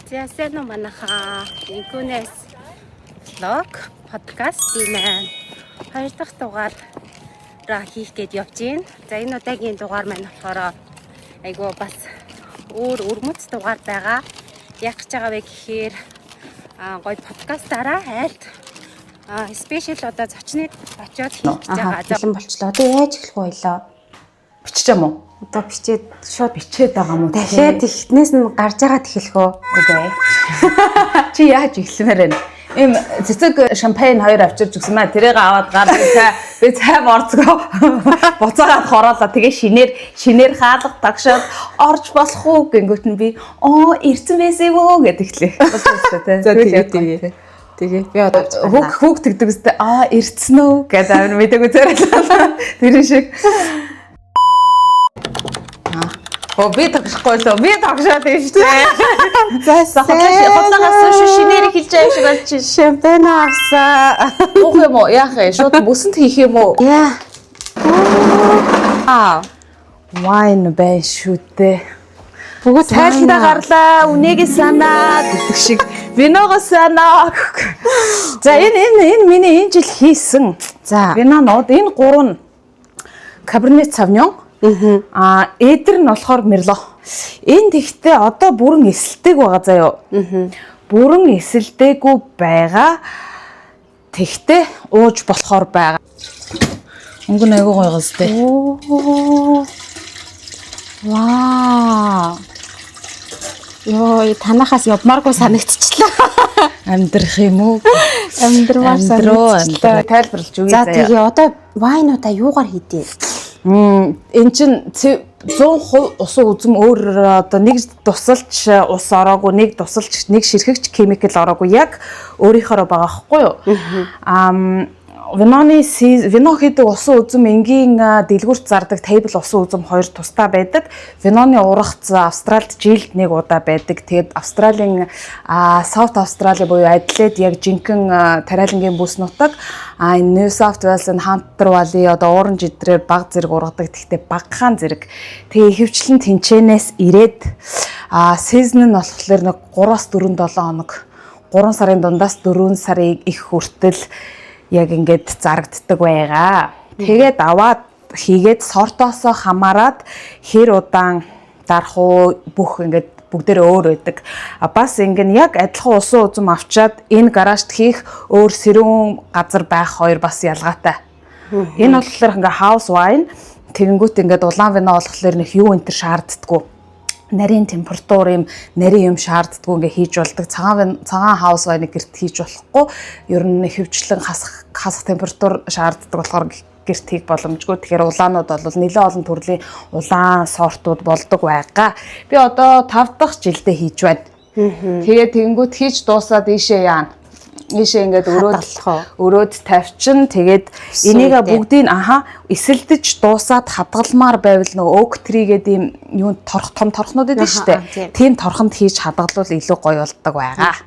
Зясэно манаха инкунес влог подкастын хоёр дахь дугаараа хийх гээд явж байна. За энэ удаагийн дугаар маань болохоор айгуу бас өөр өрмөц дугаар байгаа. Яг гэж байгаа вэ гэхээр гоё подкастаараа айлт спешиал одоо зочныг очиод хийж байгаа. Бэлэн болчлоо. Одоо яаж эхлэх вэ ойлоо? Бичиж юм уу? Одоо бичээд шууд Бичээд байгаа юм уу? дахиад ихнээс нь гарч байгаа тэхэлхөө. Үгүй. Чи яаж эхлэмээр байна? Им цэцэг шампань хоёр авчирч өгсөн маа. Тэрийг аваад гар би цай борцгоо буцаагаад хороолоо. Тэгээ шинээр хаалга тагшаад орж болох уу гингүүт нь би ирсэн байсан юу гэдэг хэлээ. Тэгээ би одоо хүүг тэгдэг үстэй ирсэн үү гэдэг амир мэдээгүй зэрэлээ. Тэр шиг би тогшихгүй л би тогшоод байна шүү дээ. За хотлогоос шинээр хэлж байгаа шиг болж чинь шампань авсаа. уух юм уу? Яах вэ? Шууд бүсэнд хийх юм уу? Яа. Wine бай шүү дээ. Бүгд Тайлхтаа гарлаа, үнэгээ санаа гэдэг шиг виногоо санаа. За энэ миний энэ жил хийсэн. За. Винонууд энэ гурав нь Cabernet Sauvignon. Эдэр нь болохоор Merlot. Энэ тэгтээ одоо бүрэн эсэлтэйг байгаа заяо. Бүрэн эсэлдэггүй байгаа. Тэгтээ ууж болохоор байгаа. Өнгө айгуу гоё гас тээ. Вау. Йоо, танахаас явмааргүй санагдчихлаа. Амьдрах юм уу? Амьдрмаар санагдчихлаа. Тайлбарлаж өгье За заяа. тэгээ одоо вайнуудаа юугаар хийдээ? Эн чин 100% усан үзэм өөр одоо нэг тусалж ус ороогүй, нэг тусалж нэг ширхэгч химикал ороогүй, яг өөрийнхөө байгаа байхгүй юу? Вино хийдэг усан үзэм энгийн дэлгүүрт зардаг тейбл усан үзэм хоёр тусдаа байдаг. Виноны ургац Австралид жилд нэг удаа байдаг. Тэгээд Австралийн South Australia буюу Adelaide яг жинхэнэ тариалангийн бүс нутаг, New South Wales, Hunter Valley одоо Orange эдрээр баг зэрэг ургадаг. Тэгтээ багахан зэрэг. Тэгээ ихэвчлэн тэнчэнээс ирээд season нь болохоор нэг 3-4-7 хоног. 3 сарын дундаас 4 сарын их хүртэл яг ингээд зарагддаг байгаа. Тэгээд аваад хийгээд сортоосоо хамаарад хэр удаан дарах уу бүх ингээд бүгдээрээ өөр байдаг. Бас ингээд яг адилхан усан үзэм авчаад энэ гаражт хийх өөр сэрүүн газар байх хоёр бас ялгаатай. Энэ болохоор ингээд house wine тэгэнгүүт ингээд улаан вино болохоор нөх юу энэ төр шаарддаггүй. Нарийн температур юм, нарийн юм шаарддаггүй ингээ хийж болдог. Цагаан хаус вайныг гэрт хийж болохгүй. Ер нь хөвчлэн хасах температур шаарддаг болохоор гэрт хийх боломжгүй. Тэгэхээр улаанууд бол нэлээд олон төрлийн улаан сортууд болдог байгаа. Би одоо 5 дахь жилдээ хийж байна. Тэгээд тэгэнгүүт хийж дуусаад ийшээ яана. Ийшээ ингээд өрөөд тавьчин. Тэгээд энийгээ бүгдийг эсэлдэж дуусаад хадгалмаар байвал нөгөө oak tree гэдэг юм юу том торхнууд байдаг шүү дээ. Тийм торхонд хийж хадгалвал илүү гоё болдог байгаа.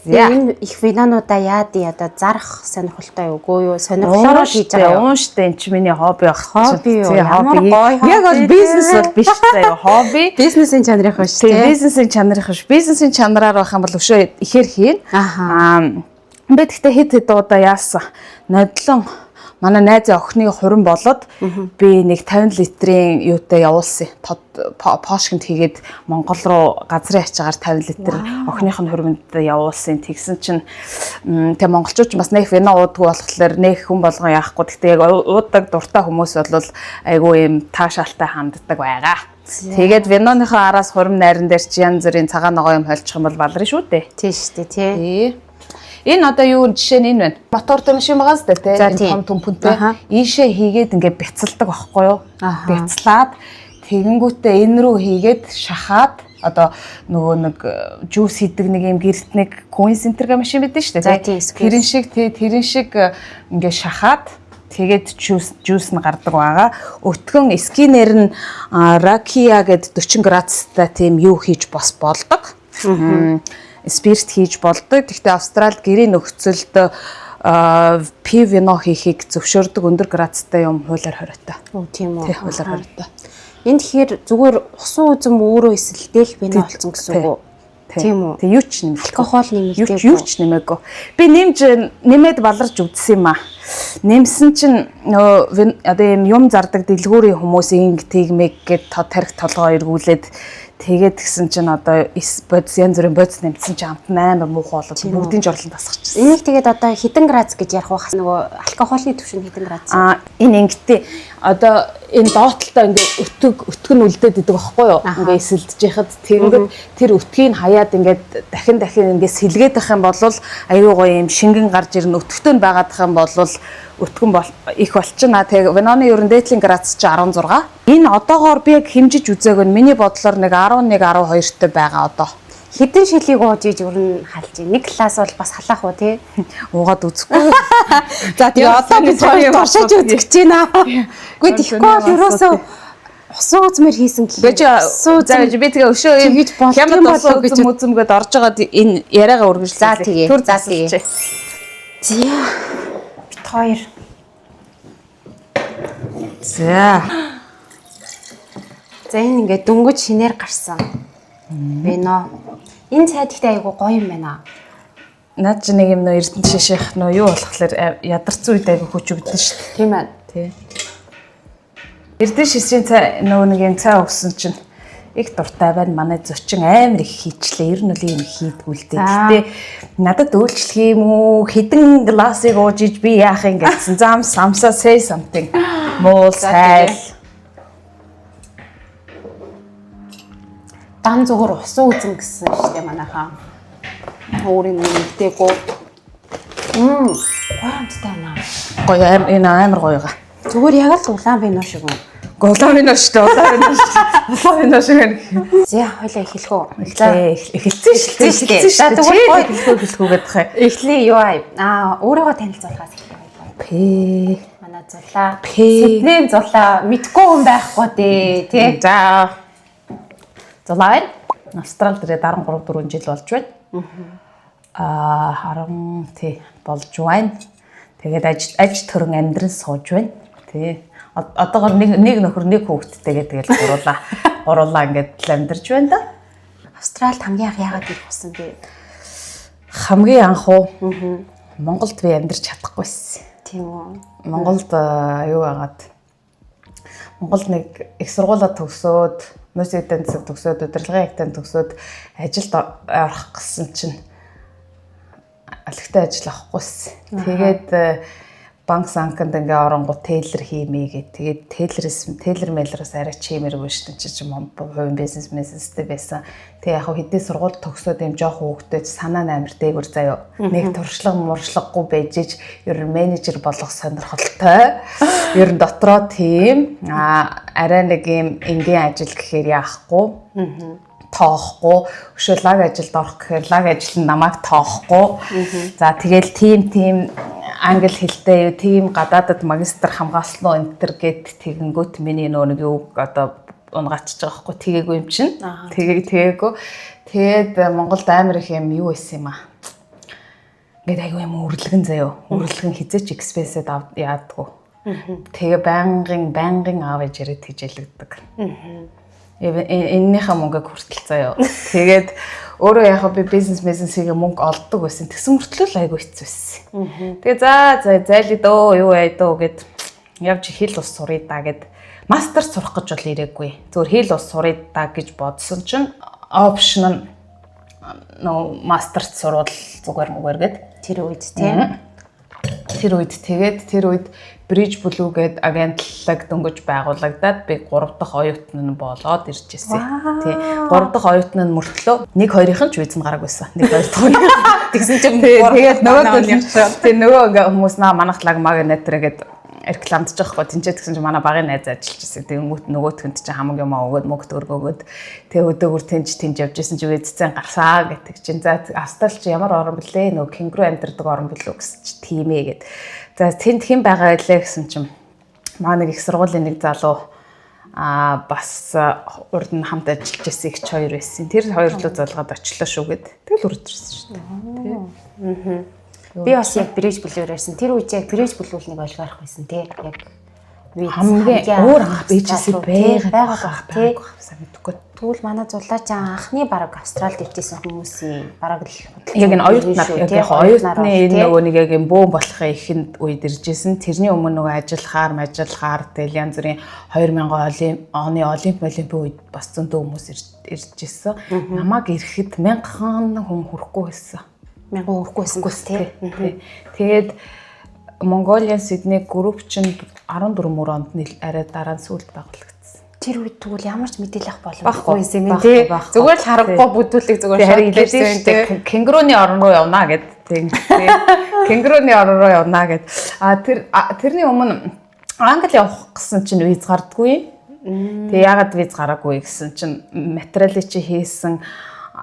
Энэ их винонуудаа яадий одоо зарах сонирхолтой үгүй юу? Сонирхлоор хийж байгаа юу? Ууштай энэ чи миний хобби байх. Хобби юу? Ямар гоё. Яг бол бизнес бол биш заяа. Хобби. Бизнесийн чанарыг биш тийм. Бизнесийн чанарыг биш. Бизнесийн чанараар байх юм бол өшөө ихээр хийн. Би тэгтээ хэд удаа яасан. Нодлон манай найзын охины хурин болоод би нэг 50 литрийн юутай явуулсан. Пошкинд хийгээд Монгол руу газрын ачаагаар 50 литр охиных нь хурманд явуулсан. Тэгсэн чинь тэг монголчууд ч бас нэг вино уудгүй болохоор нэг хүн болгон яахгүй. Тэгтээ яг уудаг дуртай хүмүүс бол айгүй юм таашаалтай ханддаг байгаа. Тэгээд виноныхоо араас хурим найран дээр чи янз бүрийн цагаан ногоо юм холчих юм бол балрын шүү дээ. Тийм шүү дээ, тий. Энэ одоо юу жишээ нь энэ байна. Мотортой машин байгаа зү тэ энэ том түмпэнтэй. Ийшээ хийгээд ингээд бяцалдаг байхгүй юу? Бяцлаад тэгэнгүүтээ энэ рүү хийгээд шахаад одоо нөгөө нэг жуус хийдэг нэг юм гэрт нэг коин центр гэ машин байдаг шүү дээ. Тэрэн шиг ингээд шахаад тэгээд жуус нь гардаг байгаа. Өтгөн скинер нь ракия гэд 40 градустай тийм юу хийж бас болдог. Спирт хийж болдог. Гэхдээ Австралид гэрийн нөхцөлд пив вино хийхийг зөвшөөрдөг өндөр градустай юм хуулиар хориотой. Тийм үү. Хуулиар хориотой. Энд тэгэхээр зүгээр усан үзэм өөрөө эсэлдээх вино болсон гэсэн үг үү? Тийм үү? Тэг юу ч нэмэлт. Алкогол нэмэлт. Юу ч нэмээгүй. Би нэмээд баларч үзсэн юм аа. Нэмсэн чинь нөө одоо юм зардаг дэлгүүрийн хүмүүс инг тэгмэг гэд тарих толгоо эргүүлээд тэгээд гисэн чинь одоо бодис янз бүрийн бодис нэмсэн чинь амт 8 муухай болоод бүгдийн жорлон тасчихсан. Энийг тэгээд одоо хитэн градус гэж ярих байх нөгөө алкоголын түвшин хитэн градус. Энэ ингэтээ одоо энэ доотлолтой ингээ өтг нь үлдээд идэг байхгүй юу? Ингээ эсэлдэж яхад тэгэнгүүт тэр өтгийг хаяад ингээ дахин ингээ сэлгээд ах юм бол аюу гоё юм шингэн гарч ирнэ. Өтгтөө байгаад ах юм бол өтгөн их болчихно. Тэгээ виноны ерөн дээдлийн градус чи 16. Энэ одоогоор би яг хэмжиж үзээг нь миний бодлоор нэг 11 12 тэй байгаа одоо. Хитэн шилийг ууж иж өрн халж. Нэг класс бол бас халаах уу тий? Уугаад үзэхгүй. За тэгээ одоо бид хоёр туршиж үзэж байна. Гэхдээ тэгэхгүй бол ерөөсөө усуу үзмэр хийсэн гэх. Би тэгээ өшөө юм хямд болоо гэж үзэмгээд орж байгаад энэ яриагаа үргэлжлүүлээ. За тэгээ. Түр засалж. За. Бит хоёр. За. За энэ ингээд дөнгөж шинээр гарсан. Вино. Энэ цай гэхдээ айгу гоё юм байна. Наад чи нэг юм нөө эрдэнэ шиших нөө юу болохлээр ядарсан үед айгу хүч өгдөн шүү дээ. Тийм ээ. Тий. Эрдэнэ шишийн цай нөгөө нэг юм цай өгсөн чинь их дуртай байна. Манай зочин амар их хийчлээ. Ер нь л юм хийдгүү л дээ. Гэтэ надад үйлчлэх юм уу? Хідэн гласыг ууж иж би яах юм гэсэн. Зам самсаа say something. Муу сайл. Дан зүгээр усуу үзэн гэсэн шүү дээ манайхаа. Өөрийн нэгтэйгөө. Гоё амттай байна. Гоё энэ амар гоё га. Зүгээр яг л улаан вино шиг юм. Улаан вино шүү дээ. Улаан вино шиг юм. За хойлоо эхлэх үү? Эхэлсэн шүү дээ. За тэгвэл хэлэхүү гэдэг. эхлэе юу аа өөрийгөө танилцуулахаас эхлэе. Пэ. Манай зулаа. Сэднийн зулаа мэдгүй хүн байхгүй дээ тий. За. Зулаа байна. Австрал дээр 13 4 жил болж байна. Харин тий болж байна. Тэгээд аж төрөн амьдран сууж байна. Тий. Одоогор нэг нөхөр нэг хүүхэдтэйгээ тэгэл гуруулаа ингээд л амьдарч байна да. Австралид хамгийн анх яагаад ирэх болсон бэ? Хамгийн анх уу? Монголд би амьдарч чадахгүйсэн. Тийм үү. Монголд юу байгаад Монголд нэг их сургуулаа төгсөөд музейд төгсөөд удирдлагын агтанд төгсөөд ажилд орох гэсэн чинь алхтай ажил авахгүйсэн. Тэгээд банк санканд ингээ оронгууд тейлер хиймээ гэ. Тэгээд тейлер мэлрэс арай чимэргүй шүү дээ. Чи хувийн бизнестэй байсан. Тэгээ яг хэдий сургууль төгсөөд юм жоох хөөгдөж санаа амар дээгүр заяа. Нэг туршлага муршлаггүй байж иж ер нь менежер болох сонирхолтой. Ер нь дотроо тийм арай нэг юм энгийн ажил гэхээр яахгүй. Тоохгүй. Өшөө лаг ажилд орох гэхээр лаг ажил нь намайг тоохгүй. За тэгэл тийм англи хэлтэй юу тийм гадаадад магистр хамгаалсан уу энэ төр гэд тэгэнгүүт миний нөгөө нэг юу одоо унгачж байгаа хгүй тэгээгүй юм чинь. Тэгээгүй. Тэгээд Монголд амар их юм юу байсан юм аа. Ингээд айгүй юм үргэлгэн заяо. Үргэлгэн хизээч экспресэд яадаггүй. Тэгээ байнгын аав ээж ирээд хижээлэгдэг. Эннийхээ мөнгөг хүртэл заяо. Тэгээд өөрөө яг би бизнесийн мөнгө олддог байсан. Тэгсэн мөртлөө л айгүй хэцүүсэн. Тэгээ за зайлээ дөө юу яа дөө гэд явж хэл ус суръя да гэд мастер сурах гэж бол ирээгүй. Зөвхөн хэл ус суръя да гэж бодсон чинь опшн нь нөө мастер сурвал зүгээр гэд тэр үед тийм. Тэр үед Bridge Blue гээд агентлаг дөнгөж байгуулагдаад би 3 дахь оюутан нь болоод ирж ирсэн. Тий. 3 дахь оюутан нь мөртлөө 1-2-ын ч виз нь гараг байсан. 1-2 тэгсэн чинь тэгээд нөгөө хүмүүс манахлаг магнетргээд рекламдж байгаа хгүй тэнцээ гэсэн чинь манай багын найз ажиллаж ирсэн. Тэгээд нөгөөтгөнд чинь хамаг юм өгөөд мөнгө төгрөгөөд тэгээд өдөөгөр тэнж явж ирсэн чи визцэн гарсаа гэдэг чинь за Австрал чи ямар орн блэ нөгөө кенгуру амьдардаг орн билүү гэсэн чи тийм ээ гэд. За тэнд хэн байгаа илээ гэсэн чинь маа нэг их сургуулийн нэг залуу бас урд нь хамт ажиллаж ирсэн их хоёр байсан. Тэр хоёр л залгаад очлоо шүү гэд. Тэгэл урд ирсэн шүү дээ. Би бас яг Bridge Blue-ээр ирсэн. Тэр үед яг Bridge Blue-г нэг ойлгох байсан тий. Яг хамгийн өөр анх бийжсэн байгаа тий. Мэдгүй. Тэгвэл манай зулаач анхны бараг Австралид ивчсэн хүмүүсийн бараг л яг энэ оюутны энэ нөгөө нэг яг юм бөөм болохын ихэнд үед иржсэн. Тэрний өмнө нөгөө ажиллахаар тэгэл янз бүрийн 2000 оны олимпийн үед бас зөндөө хүмүүс иржсэн. Намайг ирэхэд 1000 хүн хүрэхгүй байсан. 1000 хүрэхгүй байсан тий. Тэгээд Mongolian Sydney group чинь 14 онд арай дараа нь сүүлд байгуулагдсан. Тэр үед тэгвэл ямар ч мэдээлэл авах боломжгүй юм тий. Зүгээр л харахгүй бүдүүлэг зүгээр шотлсон тий. Кенгуруны орн руу явна гэд тий. Кенгуруны орн руу явна гэд. Тэрний өмнө Англи явах гэсэн чинь виз гардггүй. Тэгээ ягаад виз гараагүй гэсэн чинь материалыг чи хийсэн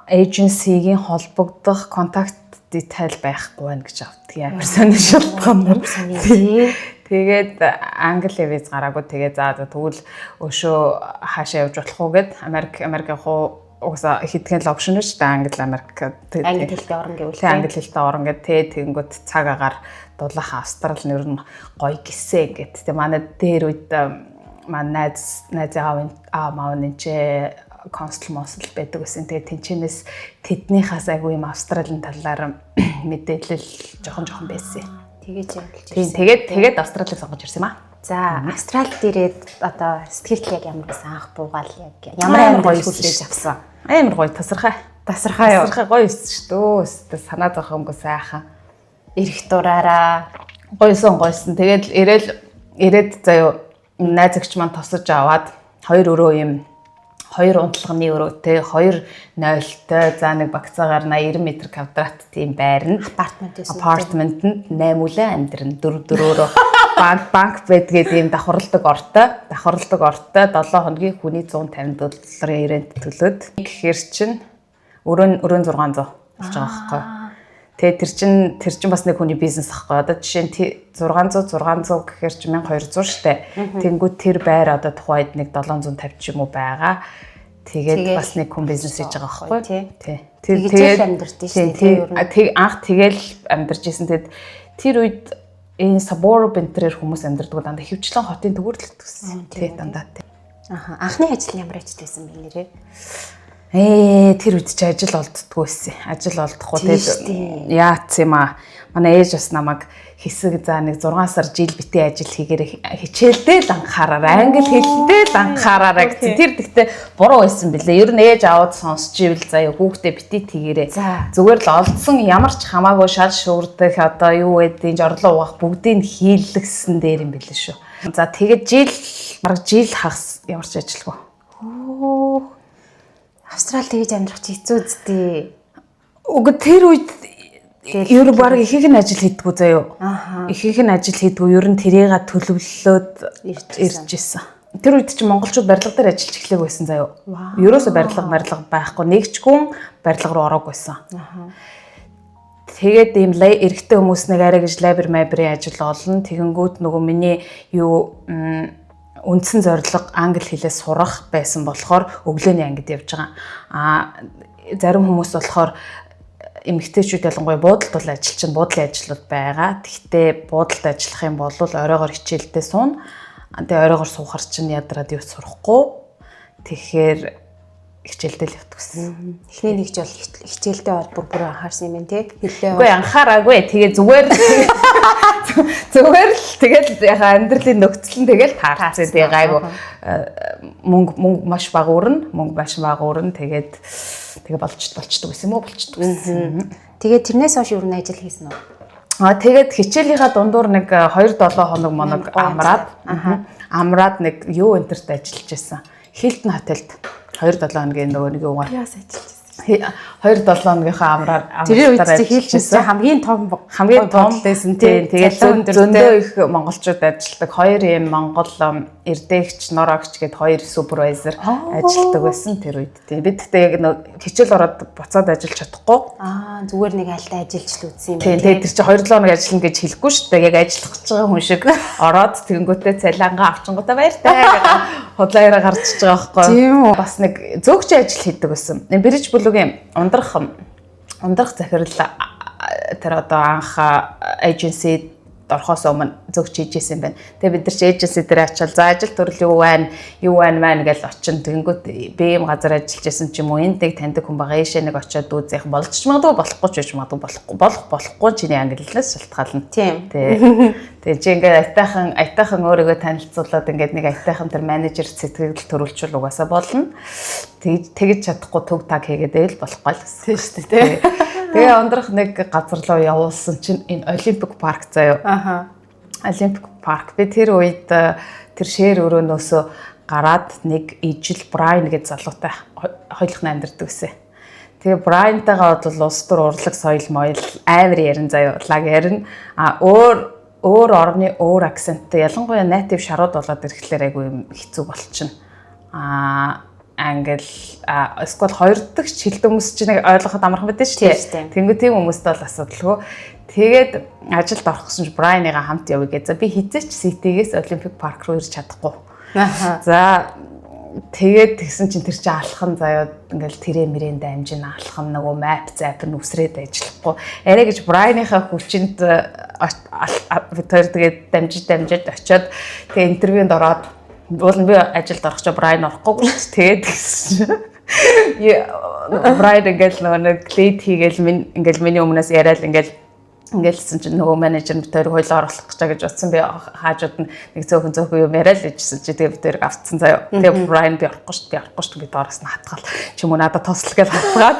эйженсигийн холбогдох контакт detail байхгүй байна гэж авдаг ямар сонирхолтой. Тэгээд Англи виз гараагүй тэгээд за тэгвэл өшөө хаашаа явж болох уу гэд Америк явах уу угсаа хэдхэн л опшн шүү дээ Англи Америк англи хэлтэй орн гэвэл англи хэлтэй орн гэд тэгэнгүүт цаг агаар дулаах Австрал нь ер нь гоё гисээ гэд тэг манай дээр үед манай найз аав нь ч консул байдаг гэсэн. Тэгээд тэнчэнээс тэднийхээс айгүй юм Австралийн талаар мэдээлэл жоохон байсан. Тэгэж явуулж ирсэн. Тэгээд Австралийг сонгож ирсэн юм аа. За, Австралид ирээд одоо сэтгэл яг ямар байсан анх буугаал яг ямар гоё хүлээж авсан. Амар гоё тасархай. Тасархай гоё байсан шүү дээ. Санаа зовхонгүй сайхан. Ирэх дураараа гойсон. Тэгээд ирээд заяа найзагч маань тосож аваад хоёр өрөө юм 2 унтлагын өрөөтэй 2 нойлтой за нэг багцаагаар 80 м квадрат тийм байранд апартментэнд 8 үлэн амьдрын 4-4-өөр банк байдгээд ийм давхарлаг ортой 7 хоногийн хүний $150 рент төлөөд гэхэр чин өрөө 600 болж байгаа байхгүй. Тэгээ тэр чин бас нэг хүний бизнес ахгүй. Одоо жишээ нь 600 гэхээр чи 1200 штэ. Тэнгүүд тэр байр одоо тухайд нэг 750 ч юм уу байгаа. Тэгээд бас нэг хүн бизнес хийж байгаа байхгүй тий. Тэгээд амьдэрдээ штэ. Анх тэгэл амьдарч исэн. Тэгэд тэр үед энэ suburb энтрээр хүмүүс амьдардаг дандаа хөвчлэн хотын төгөөр л гэсэн. Тий дандаа тий. Анхны ажил ямар ажил байсан бэ нэрээ? Тэр үед чи ажил олддгүй байсан. Ажил олдохгүй тэгээд яац юм аа. Манай ээж бас намайг хэсэг за нэг 6 сар жил битээ ажил хийгээрээ хичээлдээ л анхаараа англи хэлдээ л анхаараа гэсэн. Тэр тэгтээ буруу байсан билээ. Ер нь ээж аваад сонсч ивэл заяа хүүхдээ битээ тэгээрээ. Зүгээр л олдсон ямар ч хамаагүй шал шуурдах одоо юу гэдэг жорлоо угаах бүгдийг хийлгсэн дээр юм билээ шүү. За тэгээд бараг жил хагас ямар ч ажилгүй. Австрал тэгж амьдрах чи хэцүү үстэй. Уг тэр үед ер нь баг ихийг нь ажил хийдгүү заяа. Ихийг нь ажил хийдгүү ер нь тэрийг төлөвлөлөөд ирж исэн. Тэр үед чи монголчууд барилга дээр ажиллаж эхлэх байсан заяа. Ерөөсө барилга байхгүй нэгчгүн барилга руу ороогүйсэн. Тэгээд ийм эрэгтэй хүмүүс нэг арай гэж лабер ажил олно. Тэгэнгүүт нөгөө миний үндсэн зорилго англи хэлээ сурах байсан болохоор өглөөний ангид явж байгаа. Зарим хүмүүс болохоор эмэгтэйчүүд ялангуяа буудалд буудлын ажлууд байгаа. Тэгтээ буудалд ажиллах юм бол оройгоор хичээлдээ суuna. Тэгээ оройгоор суухар чинь ядраад юу сурахгүй. Тэгэхээр хичээлдээ л явдаг гэсэн. Эхний нэгж бол хичээлдээ бол бүр анхаарсан юм тий. Үгүй анхаараагүй. Тэгээ зүгээр л тэгэл яхаа амьдралын нөхцөл нь тэгэл таарсан. Тэгээ гайгүй мөнгө маш бага өрнө. Тэгээд болчдөг гэсэн юм уу? Болчдөг гэсэн. Тэгээд тэрнээс хойш юу н ажил хийсэн үү? Тэгээд хичээлийнхаа дундуур нэг 2-7 хоног амраад нэг юу энтерт ажиллаж байсан. Hilton хотелд 2-7 хоногийн нөгөө нэг юугаар яас ажиллаж байсан. 2-7 хоногийнхаа амраар тэр үед Hilton хамгийн том байсан тийм. Тэгээд зөндөө их монголчууд ажилладаг. 2 юм монгол эрдээгч, норогч гээд 2 супервайзер ажилладаг байсан тэр үед. Тийм. Бид тэгтээ яг хичээл ороод буцаад ажиллаж чадахгүй. Зүгээр нэг альтай ажилчл үзсэн юм байна. Тийм. Тэр чинь 2-7 хоног ажиллана гэж хэлэхгүй шүү дээ. Яг ажиллах гэж байгаа хүн шиг ороод тэгэнгүүтээ цалингаа авчингуудаа баяртай гэдэг худлаараа гарч иж байгаа байхгүй. Тийм үү. Бас нэг зөөгч ажил хийдэг байсан. Бирж бүлгийн ундрах захирал тэр одоо анх эйженси орохоос өмнө зөвч хийжсэн байна. Тэгээ бид нар ч эйженси дээр очил за ажил төрөл юу байна гэж очин тэнгүүд би ийм газар ажиллаж байсан ч юм уу энд нэг таньдаг хүн байгаа ийшээ нэг очиод үзэх болж ч магадгүй болохгүй ч байж магадгүй болохгүй чиний ангиллаас шалтгаална. Тийм. Тэгээ чи ингээд айтайхан өөрийгөө танилцуулаад ингээд нэг айтайхан тэр менежер сэтгэл төрүүлчихвэл угаасаа болно. Тэгж чадахгүй төг таг хийгээд байл болохгүй л гэсэн. Тийм шүү дээ. Тэгээ ундрах нэг газар руу явуулсан чинь энэ Олимпик парк заяа. Аха. Олимпик парк. Би тэр үед тэр шээр өрөөнөөсөө гараад нэг ижил Брайан гэж залуутай хоёулах амьдардаг гэсэн. Тэгээ Брайантайгаа бол улс төр урлаг соёл моёл амар ярин заяа. Лаг ярин өөр орны өөр акценттэй ялангуяа натив шарууд болоод ирэхлээр айгүй юм хэцүү болчихно. Англ эсвэл хоёр дахь хилд хүмүүс чинь нэг ойлгоход амархан байдаг шүү дээ. Тэнгүү тийм хүмүүст бол асуудалгүй. Тэгээд ажилд орох гэсэн чинь Брайаныгаа хамт явъя гэж. За би хизээч Ситигээс Олимпик парк руу ирж чадахгүй. За тэгээд тэгсэн чинь тэр чинь алхан заяа ингээл тэрэ мэрэнд амжин алхан нөгөө map zap нь үсрээд ажиллахгүй. Арай гэж Брайаныхаа хүчинд бид хоёр тэгээд дамжиж очиод тэгээд интервьюнд ороод уул би ажилд орох чинь Брайан орохгүй шүү. Тэгээд тэгсэн. Брайан ингээл нэг лид хийгээл ингээл миний өмнөөс яриад ингээл чинь нөгөө менежер бид хоёр хойлоо оруулах гэж бодсон би хаажууд нь нэг зөөхөн юм яриад л ижсэн чи тэгээд бид хоёр авцсан заяа. Тэгээд Брайан би орохгүй шүү би доороос нь хатгаал чи мөн надад тослол гэж хатгаад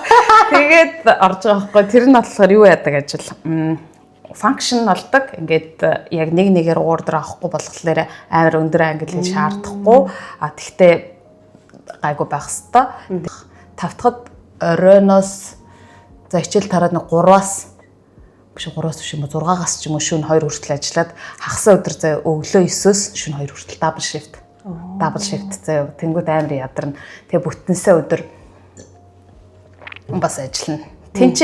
тэгээд орж байгаа байхгүй тэр нь болохоор юу яадаг ажил function болдог. Ингээд яг нэгээр order авахгүй болохоор амар өндөр англи шаардахгүй. Тэгтээ гайгүй байх хэвээр. Тавтахад оройноос за хичээл тараад нэг 3-аас биш юм 6-аас ч юм уу шөнө 2 хүртэл ажиллаад хагас өдөр заа өглөө 9-өөс шөнө 2 хүртэл double shift. Double shift заа тэнгууд амар ядарна. Тэгээ бүтэнсээ өдөр бас ажиллана. Тэнд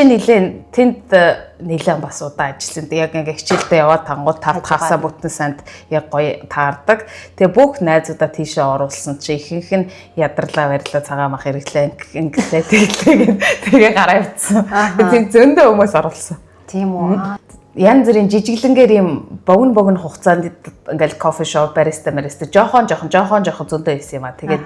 нилээн бас удаа ажилласан. Яг ингээ хичээлдээ яваад тангууд 5 хагасаа бүтэн санд яг гоё таардаг. Тэгээ бүх найзуудаа тийшээ оруулсан чи ихэнх нь ядарлаа барилаа цагаан мах хэрэглээ ингээ тэгээ гараа явцсан. Тэгээ зөндөө хүмүүс оруулсан. Тийм үү. Янз бүрийн жижиглэнгээр юм богино хугацаанд ингээл кофе шоп бариста жоохон зөндөө хийсэн юм а. Тэгээд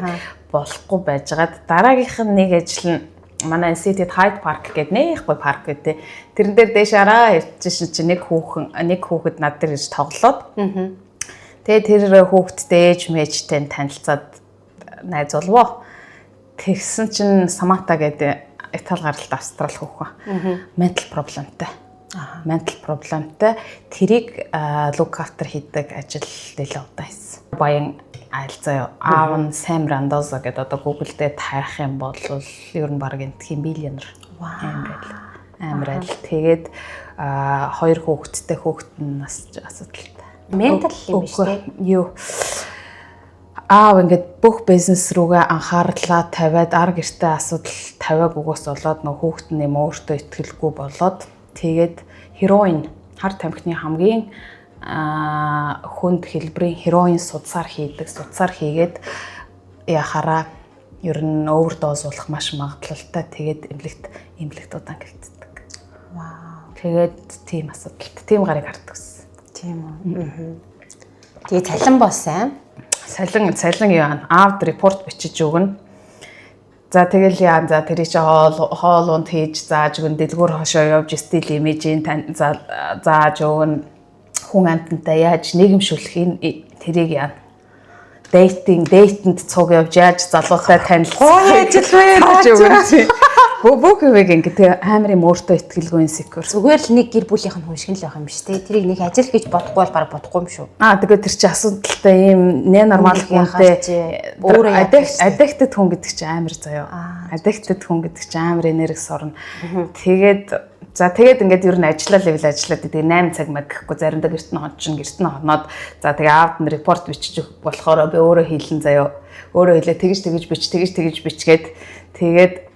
болохгүй байжгаад дараагийнх нь нэг ажил нь манай City Hyde Park гэдэг нэг гоё парк гэдэг. Тэрэн дээр дээш араа явчихсан чинь нэг хүүхэд над дээр ирж тоглоод. Тэгээ тэр хүүхэдтэй ээж мэжтэй танилцаад найз болвоо. Тэгсэн чинь Саманта гэдэг Итали гаралт Австрали хүүхэн. Mental problemтэй. Тэрийг look after хийдэг ажил нэлээд удаа хийсэн. Баян айлцаа аав нь Сэм Рандозо гэдэг одоо Google дээр тарих юм бол ер нь баг энтхийн биллионер амар айл. Тэгээд хоёр хүүхэдтэй хүүхэд нь нас асуудалтай. Ментал юм шүү дээ. Юу аав ингээд бүх бизнес рүүгээ анхаарлаа тавиад ар гэртээ асуудал тавиагүйгээс болоод нөх хүүхэд нь юм өөртөө итгэлгүй болоод тэгээд хероин хар тамхины хамгийн хүнд хэлбэрийн хероин судсаар хийгээд яхаараа ер нь овердоз болох маш магадлалтай тэгээд эмнэлэгт удаан гэлтдэг. Вау. Тэгээд тийм асуудалтай. Тийм гарыг хардаг гэсэн. Тийм үү. Тэгээ цалин боо сайн. Цалин яа аавд репорт бичиж өгнө. За тэгэл яа тэрий чи хоолунд хийж зааж өгнө дэлгүүр хошоо явж стил имижийн зааж өгнө. Хүн амтантай яаж нийгэмшүүлэх тэрийг яа дейтэнд цуг явж яаж залуутай танилцах гэж бүх үеиг ингээд амар юм өөртөө итгэлгүй инсекюр. Зүгээр л нэг гэр бүлийнх нь хүн шиг л байх юм биш үү? Тэрийг нэг ажил гэж бодохгүй бол баг бодохгүй юм шүү. Тэгээд тэр чи асуудалтай ийм нормал хүнтэй өөрөө addicted хүн гэдэг чи амар заяа. Addicted хүн гэдэг чи амар энергис орно. Тэгээд ингээд ер нь ажиллаад тэгээд 8 цаг маг гэхгүй заримдаа гэрт нь хоноод за тэгээ аавд нь репорт бичиж болохоор би өөрөө хийлэн заяа. Өөрөө хэлээ тэгж бичгээд тэгээд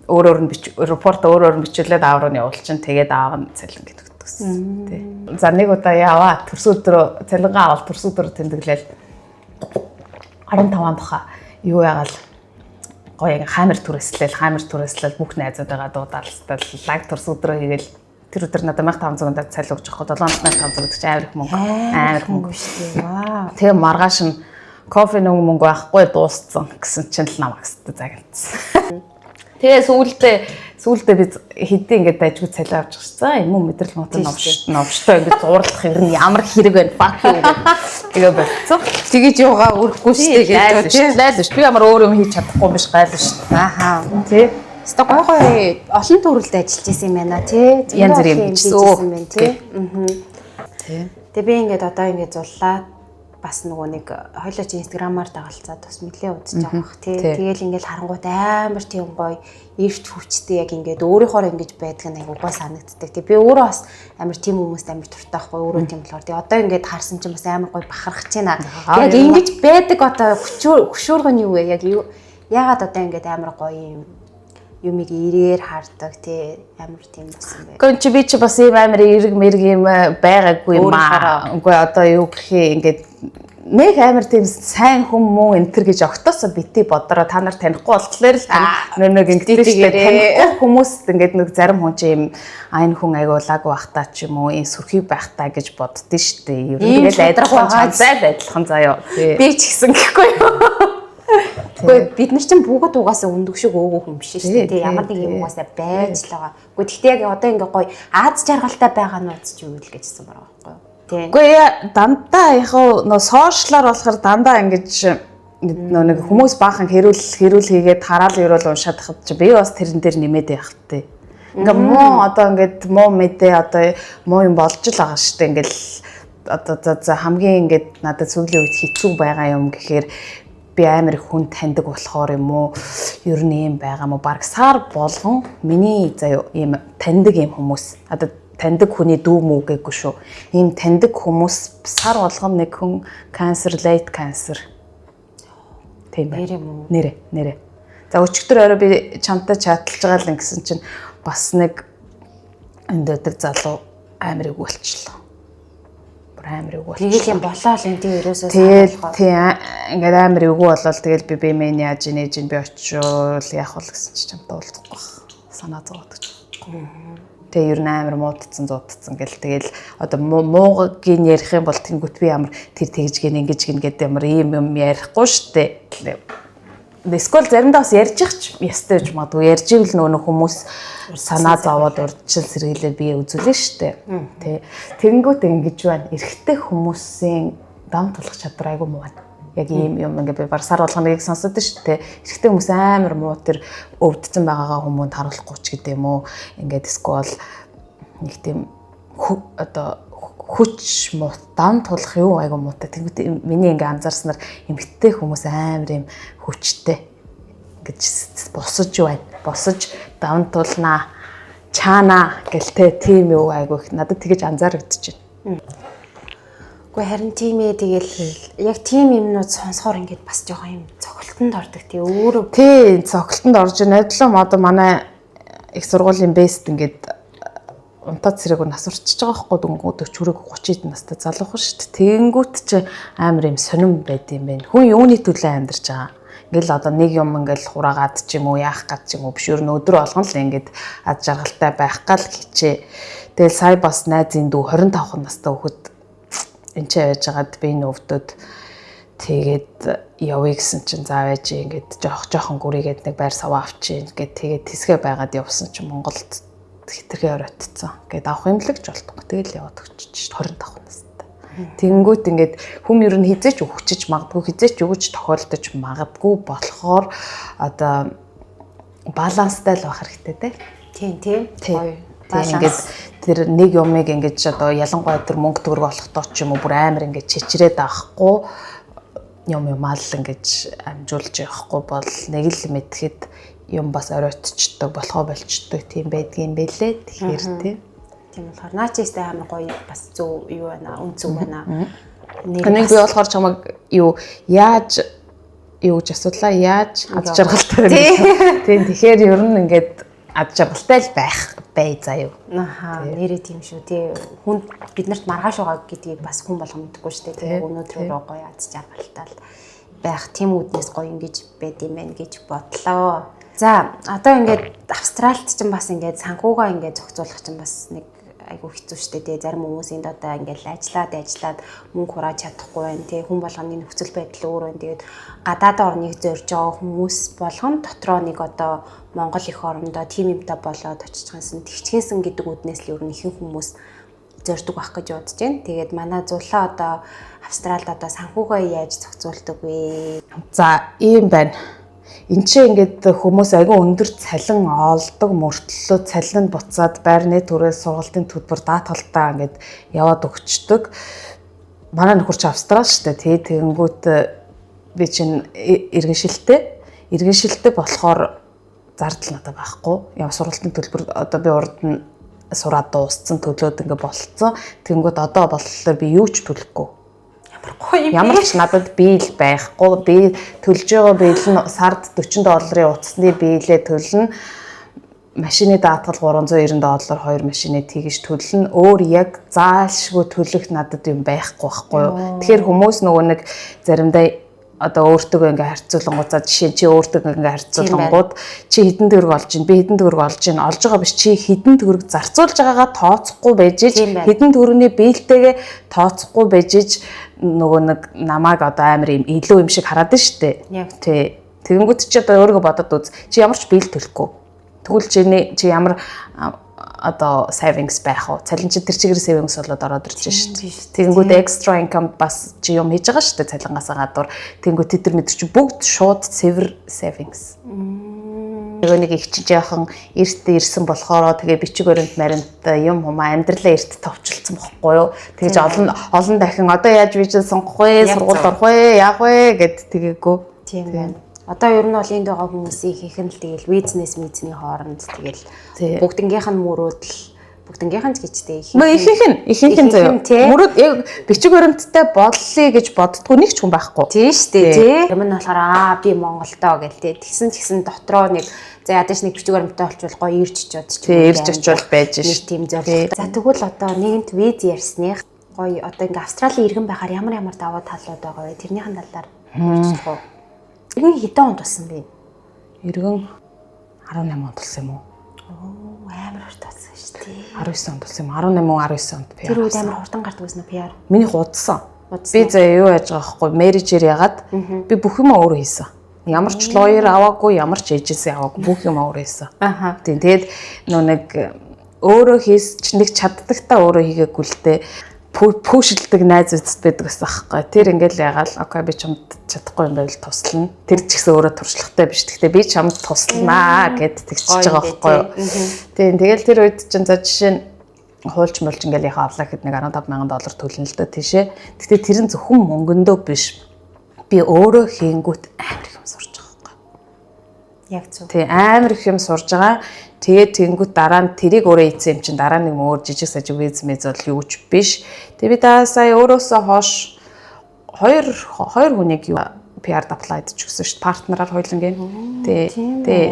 өөрөөр нь репорт бичүүлээд аав руу явуулчин тэгээд аав нь цалин гэдэг төссөн тий. За нэг удаа яваа төрс өдрөө цалингаа авал төрс өдрөө тэмдэглээл 15 баха юу яагаал гоё хаамир түрээслэл бүх найзуудаагаа дуудаалстал лаг төрс өдрөө хийгээл тэр өдөр надад 1500-аар цалин өгч байгаа. 7500 гэдэг чинь амар их мөнгө. Амар их мөнгө шүү дээ. Вау. Тэгээ маргааш нь кофе нэг мөнгө байхгүй дууссан гэсэн чинь л намайг өстө загнацсан. Тэгээ сүүлдээ би хэдий ингээд дайжгүй цалин авч байгаа. За юм уу мэдрэл нуутай новштой ингээд зурлах ер нь ямар хэрэг байна. Fuck you. Тэгээ болцсон. Тэгэж юугаа өрөхгүй шүү дээ гэж лайл шүү. Би ямар өөр юм хийж чадахгүй биш гайл шүү. Ахаа. Тий. Өстө гой олон төрөлд ажиллаж исэн юм байна тий. Янз бүр юм хийжсэн байна тий. Тий. Тэгээ би ингээд одоо ингээд зуллаад бас нөгөө нэг хоёлоо чи инстаграмаар дагалцаад бас мэдлээ удаж байгаа бах тий. Тэгээл ингээд харангуут амар тийм гоё эрт хүчтэй яг ингээд өөрийнхөө ингэж байдаг нь айгуу гой санагддаг. Тэг би өөрөө бас амар тийм хүмүүст амар туртай байхгүй өөрөө тийм болохоор тий. Одоо ингээд харсан чинь бас амар гоё бахархаж байна. Яг ингэж байдаг одоо хөшөөргөө нь юу вэ? Яг ягаад одоо ингээд амар гоё юмыг ирээр хардаг тий амар тийм болсон байх. Гүн чи би чи бас ийм амар эрг мэрг юм байгаагүй юм аа. Үгүй одоо юу гэхээ ингээд нэг амар тийм сайн хүн мөн энтер гэж огтоосо бити бодроо та нар танихгүй болтлоор л нэг ингэдэг шүү дээ. Танихгүй хүмүүст ингээд нэг зарим хүн чи юм энэ хүн айгуулаагүй бахтаа ч юм уу энэ сүрхий байхтаа гэж боддөө шүү дээ. Ер нь тэгэл адилхан заяа. Би ч гэсэн гэхгүй юу. Гэхдээ бид нар чинь бүгд угаасаа өндөг шиг өөгөө хүн биш шүү дээ. Ямар нэг юм угаасаа байж л байгаа. Гэхдээ гэхдээ яг одоо ингээ гоё Аз жаргалтай байгаа нь үз чи юу л гэжсэн байгаа байхгүй юу? Тийм. Үгүй дандаа яг нөө сошиалар болохоор дандаа ингэж нэг хүмүүс баахан хэрүүл хийгээд хараал ерөөл уншаад хад чи би бас тэрэн дээр нэмээд явах тий. Ингээ муу одоо ингээд муу мэдээ одоо муу юм болж л байгаа шүү дээ. Ингээл одоо за хамгийн ингээд надад сүүлийн үед хэцүү байгаа юм гэхээр би амар их хүн таньдаг болохоор юм уу ер нь юм байгаа мó баг сар болгон миний заяа ийм таньдаг юм хүмүүс одоо таньдаг хүний дүү мүү гэхгүй шүү ийм таньдаг хүмүүс сар болгон нэг хүн cancer late cancer тийм нэр юм уу нэрэ за өчигдөр орой би чамтай чаталж байгаа л гэсэн чинь бас нэг энд өдөр залуу амар их болчихлоо амар өгөө. Тэгэл юм болоо л энэ тийм ерөөсөө санахгүй. Тийм ингээд амар өгөө болол тэгэл би бэмэн яаж нээж би очивол яах вэ гэсэн чи чамтай уулзахгүй баг. Санаа зовоод гэж. Тэгээ ер нь амар муудцсан зуудцсан гэл тэгэл одоо муугийн ярих юм бол тэнгүүт би ямар тэр тэгж гин ингэж гин гэдэг ямар ийм юм ярихгүй штэ. Эсвэл заримдаа бас ярьж их ч ястай гэж магадгүй ярьж ивэл нөгөө хүмүүс санаа зовоод урдчил сэргийлээ бие үзүүлнэ штэ. Тэ. Тэнгүүт ингэж байна. Эрэгтэй хүмүүсийн дам тулах чадвар айгүй муу байна. Яг ийм юм ингээ би барсаар болгоныг сонсоод штэ. Эрэгтэй хүмүүс амар муу тэр өвдсөн байгаагаа хүмүүнд харуулахгүй ч гэдэг юм уу. Ингээд эсвэл нэг тийм одоо хүч муу дам тулах юу айгүй муутай. Тэнгүүт миний ингээ анзаарснаар эмэгтэй хүмүүс амар юм хүчтэй гэж босож байна. Босож давн тулнаа чаана гэлтэй тийм юу айгүй их надад тэгэж анзаарэгдэж байна. Гэхдээ харин тийм ээ тэгэл яг тийм юмнууд сонсохоор ингээд бас жоохон юм цогцолтонд ордог тий өөрөө. Тий цогцолтонд орж байна. Адилхан одоо манай их сургуулийн бэст ингээд унтаад цэрэг нас урчиж байгаа хгүй дөнгөд 40 30 настай залуухан шүү дээ. Тэнгүүт чи амар юм сонирн байд юм байна. Хүн юуны төлөө амьдарч байгаа. Ингээл одоо нэг юм ингээл хураагаад ч юм уу яах гад ч юм уу биш өөр нь өдөр болгон л ингээд аз жаргалтай байх гал хичээ. Тэгэл сая бас найзын дүү 25 настай хөхөд энэ ч яаж байгаад би энэ өвдөд тэгээд явъя гэсэн чинь заавэж ингээд жоохон гүрийгээд нэг байр саваа авчийн гэд тэгээд тэсгээ байгаад явсан чинь Монголд хитрхи оройтцсан. Ингээд авах юмлагч болтго. Тэгэл яваад өгч 25 настай. Тэнгүүт ингээд хүм ер нь хизээч өгчөж магадгүй хизээч өгөж тохиолдож магадгүй болохоор одоо баланстай л байх хэрэгтэй те. Тийм. Ингээд тэр нэг юмыг ингээд одоо ялангуяа тэр мөнгө төгрөг олохдоо ч юм уу бүр амар ингээд чичрээд авахгүй юм аа л ингээд амжуулж явахгүй бол нэг л мэдхэд юм бас оройтчдаг болохоо болчдөг тийм байдгийн байлээ тэгэхээр тийм болохоор наачистай амар гоё бас зөв юу байна үнцэг байна. Нэг би болохоор чамаг юу яаж юу гэж асуудлаа яаж аз жаргалтай тийм тэгэхээр ер нь ингээд аз жаргалтай л бай заяа. Нэрээ тийм шүү тий хүн биднэрт маргааш байгаа гэдгийг бас хүн болгон мэдэхгүй шүү дээ. Өнөөдөр гоё аз жаргалтай байх тийм үднээс гоё ингэж байд юм байна гэж бодлоо. За одоо ингээд Австралид ч бас ингээд санхугаа ингээд зохицуулах чинь бас нэг айгу хэцүү штэ тий. Зарим хүмүүсийн одоо ингээл ажиллаад мөнгө хурааж чадахгүй байна тий. Хүн болгоны нөхцөл байдал өөр байна. Тэгээд гадаад орныг зорж байгаа хүмүүс болгон дотроо нэг одоо Монгол их орондоо тим юмтай болоод очижхансан тэгчгэнсэн гэдэг үднээс л ер нь ихэнх хүмүүс зорддог байх гэж бодож байна. Тэгээд манай зулаа одоо Австралид одоо санхугаа яаж зохицуулдаг вэ? За ийм байна. Энд чинь ингээд хүмүүс айгүй өндөр цалин олдог мөртлөө цалин буцаад байрны түрээс сургалтын төлбөр даатгалтаа ингээд яваад өгчдөг. Манай нөхөр чи Австрал шүү дээ. Тэгэнгүүт би чинь иргэншилтэй болохоор зардал надад байхгүй. Яа сургалтын төлбөр одоо би урд нь сураад дууссан төлөөд ингээд болцсон. Тэгэнгүүт одоо болохоор би юу ч төлөхгүй. Ямар ч надад бийл байхгүй. Би төлж байгаа бийл нь сард $40 утасны бийлээ төлнө. Машины даатгал $390, 2 машины тэгж төлнө. Өөр яг заашгүй төлөх надад юм байхгүй юу. Тэгэхээр хүмүүс нөгөө нэг заримдаа одоо өөртөө ингээ харьцуулангууд за жишээ чи өөртөө ингээ харьцуулангууд чи хэдэн төгрөг олж ийн би хэдэн төгрөг олж ийн олж байгаа биш чи хэдэн төгрөг зарцуулж байгаагаа тооцохгүй байж хэдэн төгрөгийн биелтэйгээ тооцохгүй байж нөгөө нэг намайг одоо амар юм илүү юм шиг хараад нь штэ тий тэгэнгүүт чи одоо өөрийгөө бодоод үз чи ямар ч биел төлөхгүй тэгвэл чи ямар одоо savings байх уу цалин чи тэр чигээр savings болоод ороод ирж шүү дээ. Тэгэнгүүт extra income бас чи юм хийж байгаа шүү дээ цалингаас гадуур. Тэгэнгүүт тэр мэдэр чи бүгд шууд цэвэр savings. Тэгээ нэг их чи яахан эрт ирсэн болохоор тэгээ бичиг баримт маринт юм хумаа амьдралаа эрт товчлцсон бохгүй юу. Тэгэж олон дахин одоо яаж вижн сонгох вэ? Сургууль орох вэ? Яах вэ гэд тэгээгүй. Тийм байна. Одоо ер нь бол энд байгаа хүмүүсийн ихэнх нь л тэгэл бизнес мэдсний хооронд тэгэл бүгднгийнх нь мөрөөдөл бүгднгийнх нь ч гэжтэй ихэнх нь заяа. Мөрөд яг бичиг баримттай боллоо гэж боддгоо нэг ч хүн байхгүй. Тийм шүү дээ. Юм нь болохоор би Монголдоо гэл тэгсэн ч гэсэн дотроо нэг за ядаж нэг бичиг баримттай болчихвол гоё ирж чод ч ирж очивол байж нэг тийм зорилго. За тэгвэл одоо нэгэнт виз ярьсных гоё одоо ингээ Австралийн иргэн байхаар ямар даваа талууд байгаа вэ? Тэрнийхэн талаар ярьчих уу? Иргэн хэдэн онд болсон бэ? Иргэн 18 онд болсон юм уу? Оо амар урт болсон шүү дээ. 19 онд болсон юм. 18 19 онд PR. Тэр үед амар хурдан гардаг байсан уу PR? Миний худсан. Би заяа юу яаж байгаа байхгүй менежер ягаад би бүх юм өөрөө хийсэн. Ямар ч лойер аваагүй, ямар ч эйженси аваагүй бүх юм өөрөө хийсэн. Аха. Тийм тэгээд нөө нэг өөрөө хийс нэг чаддагтаа өөрөө хийгээгүй л дээ. Пүүшилдэг найз үзэд байдаг гэсэн аахгүй. Тэр ингээл ягаал окей би чамд чадахгүй юм байвал туслана. Тэр ч гэсэн өөрөө туршлагатай биш. Гэхдээ би чамд тусланаа гэд тэгчихэж байгаа байхгүй юу. Тийм тэгэл тэр үед чинь за жишээ нь хуульч мөлч ингээл яхаа авлаа гэхэд нэг $15,000 төлнө л дөө тийшээ. Гэхдээ тэр нь зөвхөн мөнгөндөө биш. Би өөрөө хийнгүүт амар их юм сурч байгаа байхгүй. Яг зөв. Тийм амар их юм сурж байгаа. Тэгээд тэнгүүт дараа нь тэрийг өөрөө ийцэн юм чинь дараа нэг өөр жижиг сажиг виз мэз бол юу ч биш. Тэгээд би даа сая өөрөөсөө хоош хоёр хүнийг юу PR-д апплайд ч гэсэн шүү дээ. Партнераар хоёулангийн. Тий.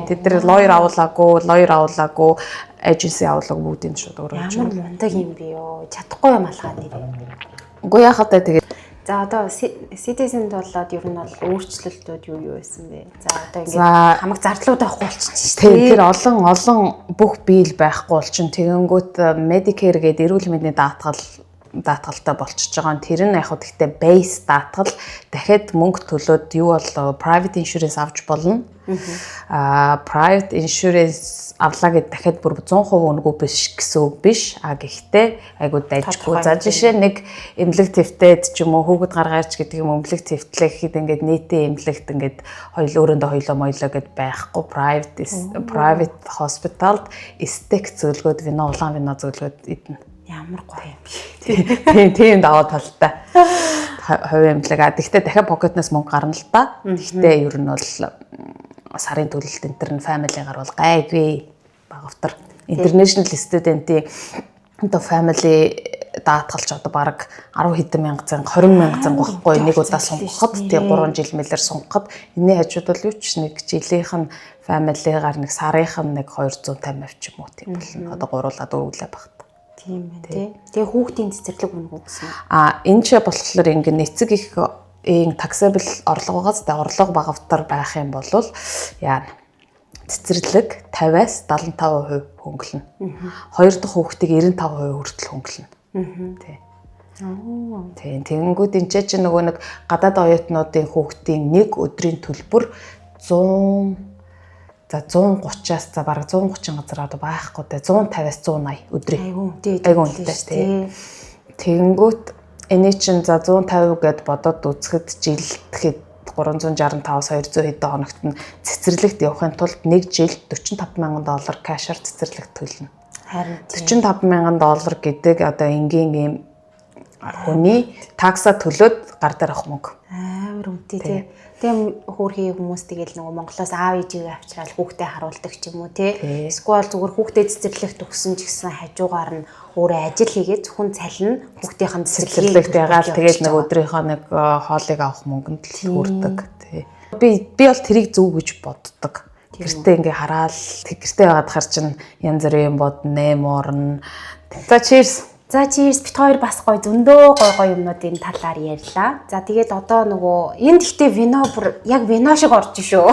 Тэд нар лойер авуулаагүй, эйженси авуулаагүй бүгдийг шууд өөрөө ямар мундаг юм бэ ёо. Чадахгүй юм алхаа нэр. Үгүй яхаа та тэгээд за одоо Citizen-д болоод ер нь бол өөрчлөлтүүд юу байсан бэ? За одоо ингээд хамаг зардлууд авахгүй болчихсон шүү дээ. Тэр олон бүх биел байхгүй болчин тэгэнгүүт Medicare гэдэг эрүүл мэндийн даатгалтай болчихж байгаа. Тэр нь яг хөө гэхдээ base даатгал дахиад мөнгө төлөөд юу бол private insurance авч болно. Private insurance авлаа гэд дахиад бүр 100% өнгөө биш гэсэн үг биш. Гэхдээ айгуу дайжгүй. За жишээ нэг эмнэлэг твтэд ч юм уу хүүхэд гаргаач гэдэг юм эмнэлэг твтлэхэд ингээд нийтийн эмнэлэгт ингээд өөрөндөө хоёлоо моёлоо гэд байхгүй. Private hospitalд стек зөвлөгөөд улаан вино зөвлөгөөд идэнэ. Ямар гоё юм бэ. Тийм даваа талтай. Хувийн эмнэлэг. Гэхдээ дахиад покетнаас мөнгө гарна л да. Гэхдээ ер нь бол сарын төлөлт энэ family-гаар бол гайгүй багавтар. International student-ийн одоо family даатгалч одоо баг 10 хэдэн мянга зан 20 мянга зан байхгүй нэг удаа сунгахад тий 3 жил мэлэр сунгахад энэний хажууд бол юу ч нэг жилийнх нь family-гаар нэг сарынх нь нэг 250 ч юм уу тийм болно. Одоо гуруулаад өргөлөө багт. Тийм байна тий. Тэгээ хүүхдийн цэцэрлэг үнэ гэсэн. Энэ ч болохоор ингэ эцэг их taxable орлогоогоос тэ орлого багавтар байх юм бол яана цэцэрлэг 50-аас 75% хөнгөлнө. Хоёр дахь хүүхдийг 95% хүртэл хөнгөлнө. Тий. Тийм. Тэгэнгүүт энэ ч нөгөө нэг гадаад оюутнуудын хүүхдийн нэг өдрийн төлбөр 130-аас за бараг 130 газар одоо байхгүй те 150-аас 180 өдрийн. Айгуу үнэтэй тий. Тэгэнгүүт эний чинь за 150 гэд бодоод үзэхэд жилдэхэд 365-аас 200 хэдэн хоногт нь цэцэрлэгт явахын тулд нэг жилд $45,000 кэшээр цэцэрлэгт төлнө. Харин $45,000 гэдэг одоо энгийн ийм хүний такса төлөөд гар дээр авах мөнгө. амар үнэтэй тий. Тийм хөөрхий хүмүүс тэгэл нөгөө Монголоос аав ээжигээ авчраад хүүхдээ харуулдаг ч юм уу тий. Эсвэл зүгээр хүүхдээ цэцэрлэгт өгсөн ч гэсэн хажуугаар нь өөрөө ажил хийгээд зөвхөн цалин хүүхдийн цэцэрлэгт ягаал тэгэл нэг өдрийнхөө нэг хоолыг авах мөнгөнд л хүрдэг тий. Би бол тэрийг зөв гэж боддог. Гэртээ ингээ хараад гэртээ байгаад хар чин янз бүрийн бод нэморн. За cheers. За cheers бит хоёр бас гоё зөндөө гоё юмнуудын талаар ярьлаа. За тэгээд одоо нөгөө энэ гэхдээ вино бүр яг вино шиг орж шүү.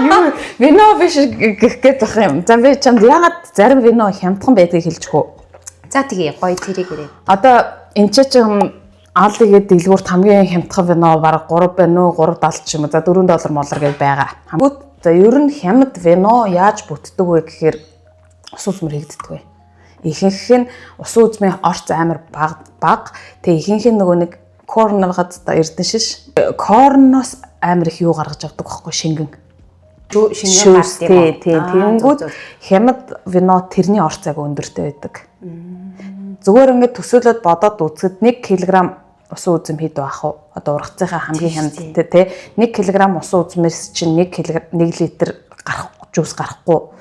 Юу вино биш гэх гээд байх юм. За би чамд ягаад зарим вино хямдхан байдгийг хэлж гоо. За тэгээ гоё тэрийг ирээ. Одоо энэ ч аалыгээд дэлгүүрт хамгийн хямдхан вино бараг 3 байна уу 3.70 ч юм уу. За $4 молор гэж байгаа. За ер нь хямд вино яаж бүтдэг вэ гэхээр ус үзмэр хийгддэг вэ? Ихэнх нь усан үзмийн орц амар бага. Тэгээ ихэнх нь нөгөө нэг корногод эрдэн шиш. Корноос амар их юу гаргаж авдаг байхгүй шингэн. Шингэн гардаг. Тийм. Тэгэнгүүт хямд вино тэрний орц аг өндөртэй байдаг. Зүгээр ингээд төсөөлөд бодоод үзэхэд 1 кг усан үзэм хэд байх вэ? Одоо ургацынхаа хамгийн хямдтай тий 1 кг усан үзмээс чинь 1 литр жуус гарахгүй.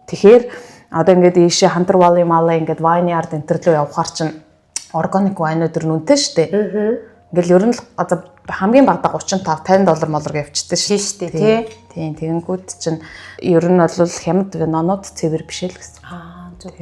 Тэгэхээр одоо ингээд ийшээ хантар вали мала ингээд вайны ард энтерлөө явахаар чинь органик вайнууд төр нүнтэй штэ. Ингээл ер нь л одоо хамгийн багадаа $35-50 молор явчихдаг штэ тий. Тийм тэгэнгүүт чинь ер нь бол хямд винонууд цэвэр биш л гэсэн. Зөв.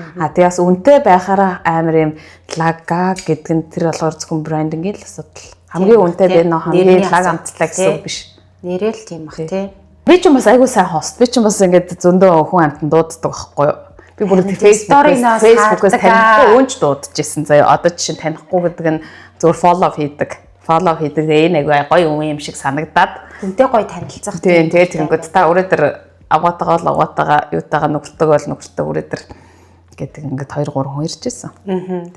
Тэгээс үнэтэй байхаараа амар юм лага гэдэг нь тэр болохоор зөвхөн брендинг л асуудал. Хамгийн үнэтэй вино хамгийн лаг амтлаа гэсэн биш. Нэрэл тийм бах тий. Би ч бас айгуу сайн хост. Би ч бас ингээд зөндөө хүн амтан дууддаг байхгүй юу? Би бүр Facebook-ээс танихгүй өөч дуудажсэн. Заяа одоо жишээ танихгүй гэдэг нь зөвхөн follow хийдэг. Follow хийдэг нэг гоё юм шиг санагдаад. Үнтэй гоё танилцах. Тийм тэгээд тэгэнгүүт та өрөөдөр аваатагаа юутагаа нүгэлтэйг өрөөдөр гэдэг ингээд 2-3 хүн ирж байсан.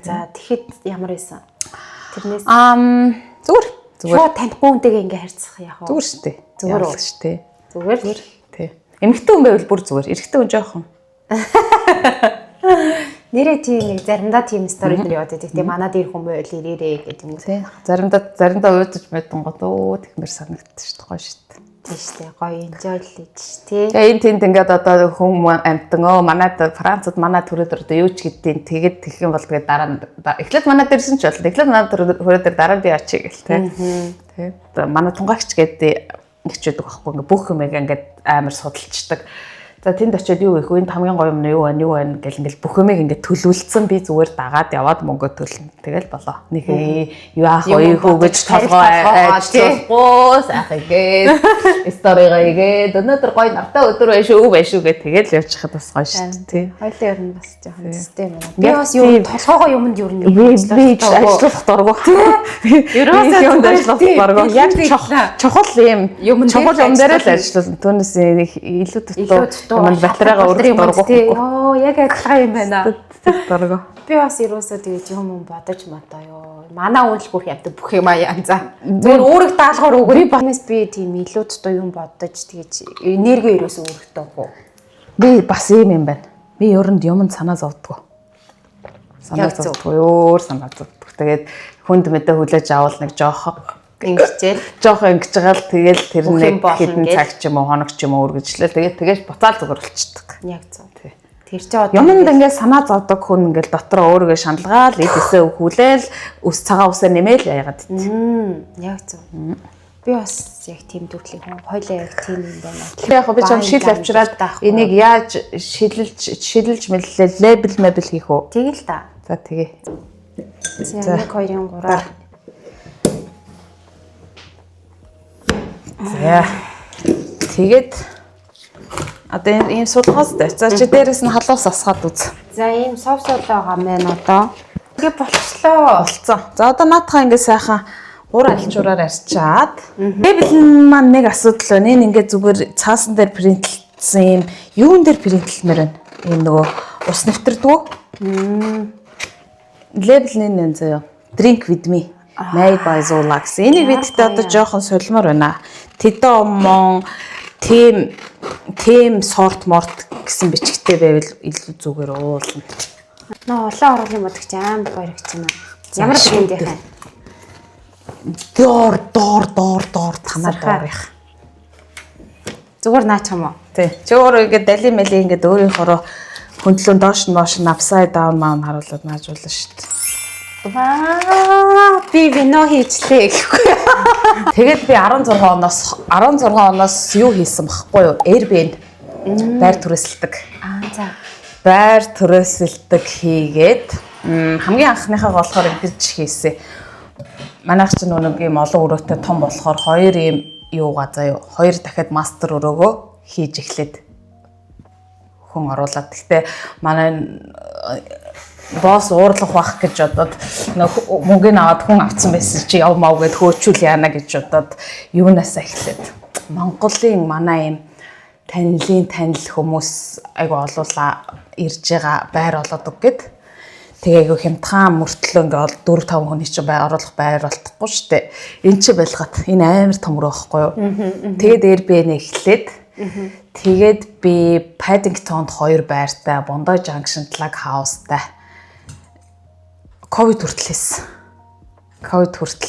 За тэгэхэд ямар байсан? Тэрнээс зүгээр. Шууд танихгүй үнтэйгээ ингээ харьцах яах вэ? Зүгээр шүү дээ. Зүгээр шүү дээ. Зүгээр. Тий. Эмэгтэй хүн байвал бүр зүгээр. Эрэгтэй хүн жоохон. Нэрээ тийм нэг заримдаа тийм сторид яваад байдаг. Тэгээ манад ирэх хүн байвал ирээрээ гэдэг юм уу. Тий. Заримдаа уудаж мэдэн гоо тэгмэр санагдчих шүү дээ. Гоё шүү дээ. Тийм шүү дээ. Гоё enjoy л хийж тий. Тэгээ энэ тэнд ингээд одоо хүн амтан манад Францад манай төрөдөр одоо юу ч гэдгийг тэгээд тэгэх юм бол тэгээд дараа нь эхлээд манад ирсэн ч бол эхлээд манай төрөдөр дараа нь би очие гэл тий. Тэгээд манай тунгаагч гэдэг нэгчээдэг байхгүй ингээд бүх юм ингээд амар судалцдаг. За тэнд очиод юу их энэ хамгийн гоё юм нь юу байна гэл ингээд бүх юмыг ингээд төлөвлөсөн би зүгээр дагаад яваад мөнгө төлнө. Тэгэл болоо. Нэг яах вэ хөөж толгой ажиллахгүй сайхан гээд сторигаа игээд өнөөдөр гоё нартай өдөр байх шүү гэж тэгэл явчихад бас гоё шүү дээ тий. Хоёлын ер нь бас жоохон систем байна. Би бас юу толгойгоо юмд ер нь ажиллах дургу. Ерөөсөө юмд ажиллах дургу. Яг чухал юм дээр л ажилласан. Түүнээс илүү дутуу манд батарейгаа өргөх дургу. Йоо яг адилхан юм байна. Дургу. Би бас ерөөсөө тэгэж юм бодож матаа ёо. Манай үйл бүр явдаг бүх юм янзаа. Зүгээр өөрөг даалгаар өгөө. Би тийм илүү дутуу юм бодож тэгэж энерги ерөөсөө өргөдөг үү. Би бас юм байна. Би ерөнд юмд санаа зовдөг. Санаа зовдөг. Тэгээд хүнд мэдээ хүлээж авал нэг жоох ингэж байгаа л тэгэл тэр нэг хэдэн цаг ч юм уу хоног ч юм уу үргэлжлээл тэгээд буцаал зүгээр болчихдог. Яг зөв. Тэр чи одоо юмд ингээд санаа зовдөг хүн ингээд дотроо өөрийгөө шаналгаал эдээсээ хүлээл ус цагаан усаа нэмээл яагаад тийм. Яг зөв. Би бас яг тийм төрлийн хүн хоёлаа яг тийм юм байна. Яг би ч шил авчираад энийг яаж шилэлж мэллээ лейбл хийх үү? Тэг л та. За тэгээ. За 1 2 3 За. Тэгээд Одоо ийм сулгаастай. За чи дээрээс нь халуус асгаад үз. За ийм совсол байгаа мэн одоо. Ингээ болчлоо. Болцсон. За одоо наатахаа ингээ сайхан гур альчуураар арчаад. Бэлэн маань нэг асуудал байна. Энэ ингээ зүгээр цаасан дээр принтлсэн юм. Юун дээр принтлмээр байна? Ийм нөгөө ус нэвтрдэг. Лейбл нэн заяа. Drink with me. Made by Zola гэсэн. Энийг бидтэй одоо жоохон солимоор байна. Тэдэн тийм сорт морт гэсэн бичгтэй байвал илүү зүгээр уулна. Наа улаан оруулын мод гэж амар гоё гэж байна. Ямар брэнд яхаа? Доор танаа доорих. Зүгээр наач юм уу? Тий. Чи өөрөө ингээд дали мали ингээд өөрийнхөө хөндлөн доош нь moosh upside down маань харуулад наажуулна шүү дээ. Ваа, би вино хийчлээ гэхгүй. Тэгээд би 16 оноос юу хийсэн бэхгүй юу? Airbnb байр түрээсэлдэг. За. Байр түрээсэлдэг хийгээд хамгийн анхныхаа болохоор ингэж хийсэн. Манайх ч нэг юм олон өрөөтэй том болохоор 2 юм юугаа заяа 2 дахиад мастер өрөөгөө хийж эхлээд хүн оруулаад. Гэхдээ манай босс уурлах бах гэж бодоод мөнгөний аваад хүн авсан байсан чи яв мав гэд хөөчүүл яана гэж бодоод юунаас эхлээд Монголын манай юм танил хүмүүс айгу олуулаа ирж байгаа байр олоод өггээд тэгээ айгу хямдхан мөртлөө ингээд 4-5 хүний чинь оруулах байр болтохгүй штэ. Энд чи байлгаад энэ амар том руу байхгүй юу? Тэгээд Airbnb эхлээд тэгээд би Paddington-д 2 байртай, Bondi Junction Log House-тай ковид хүртэл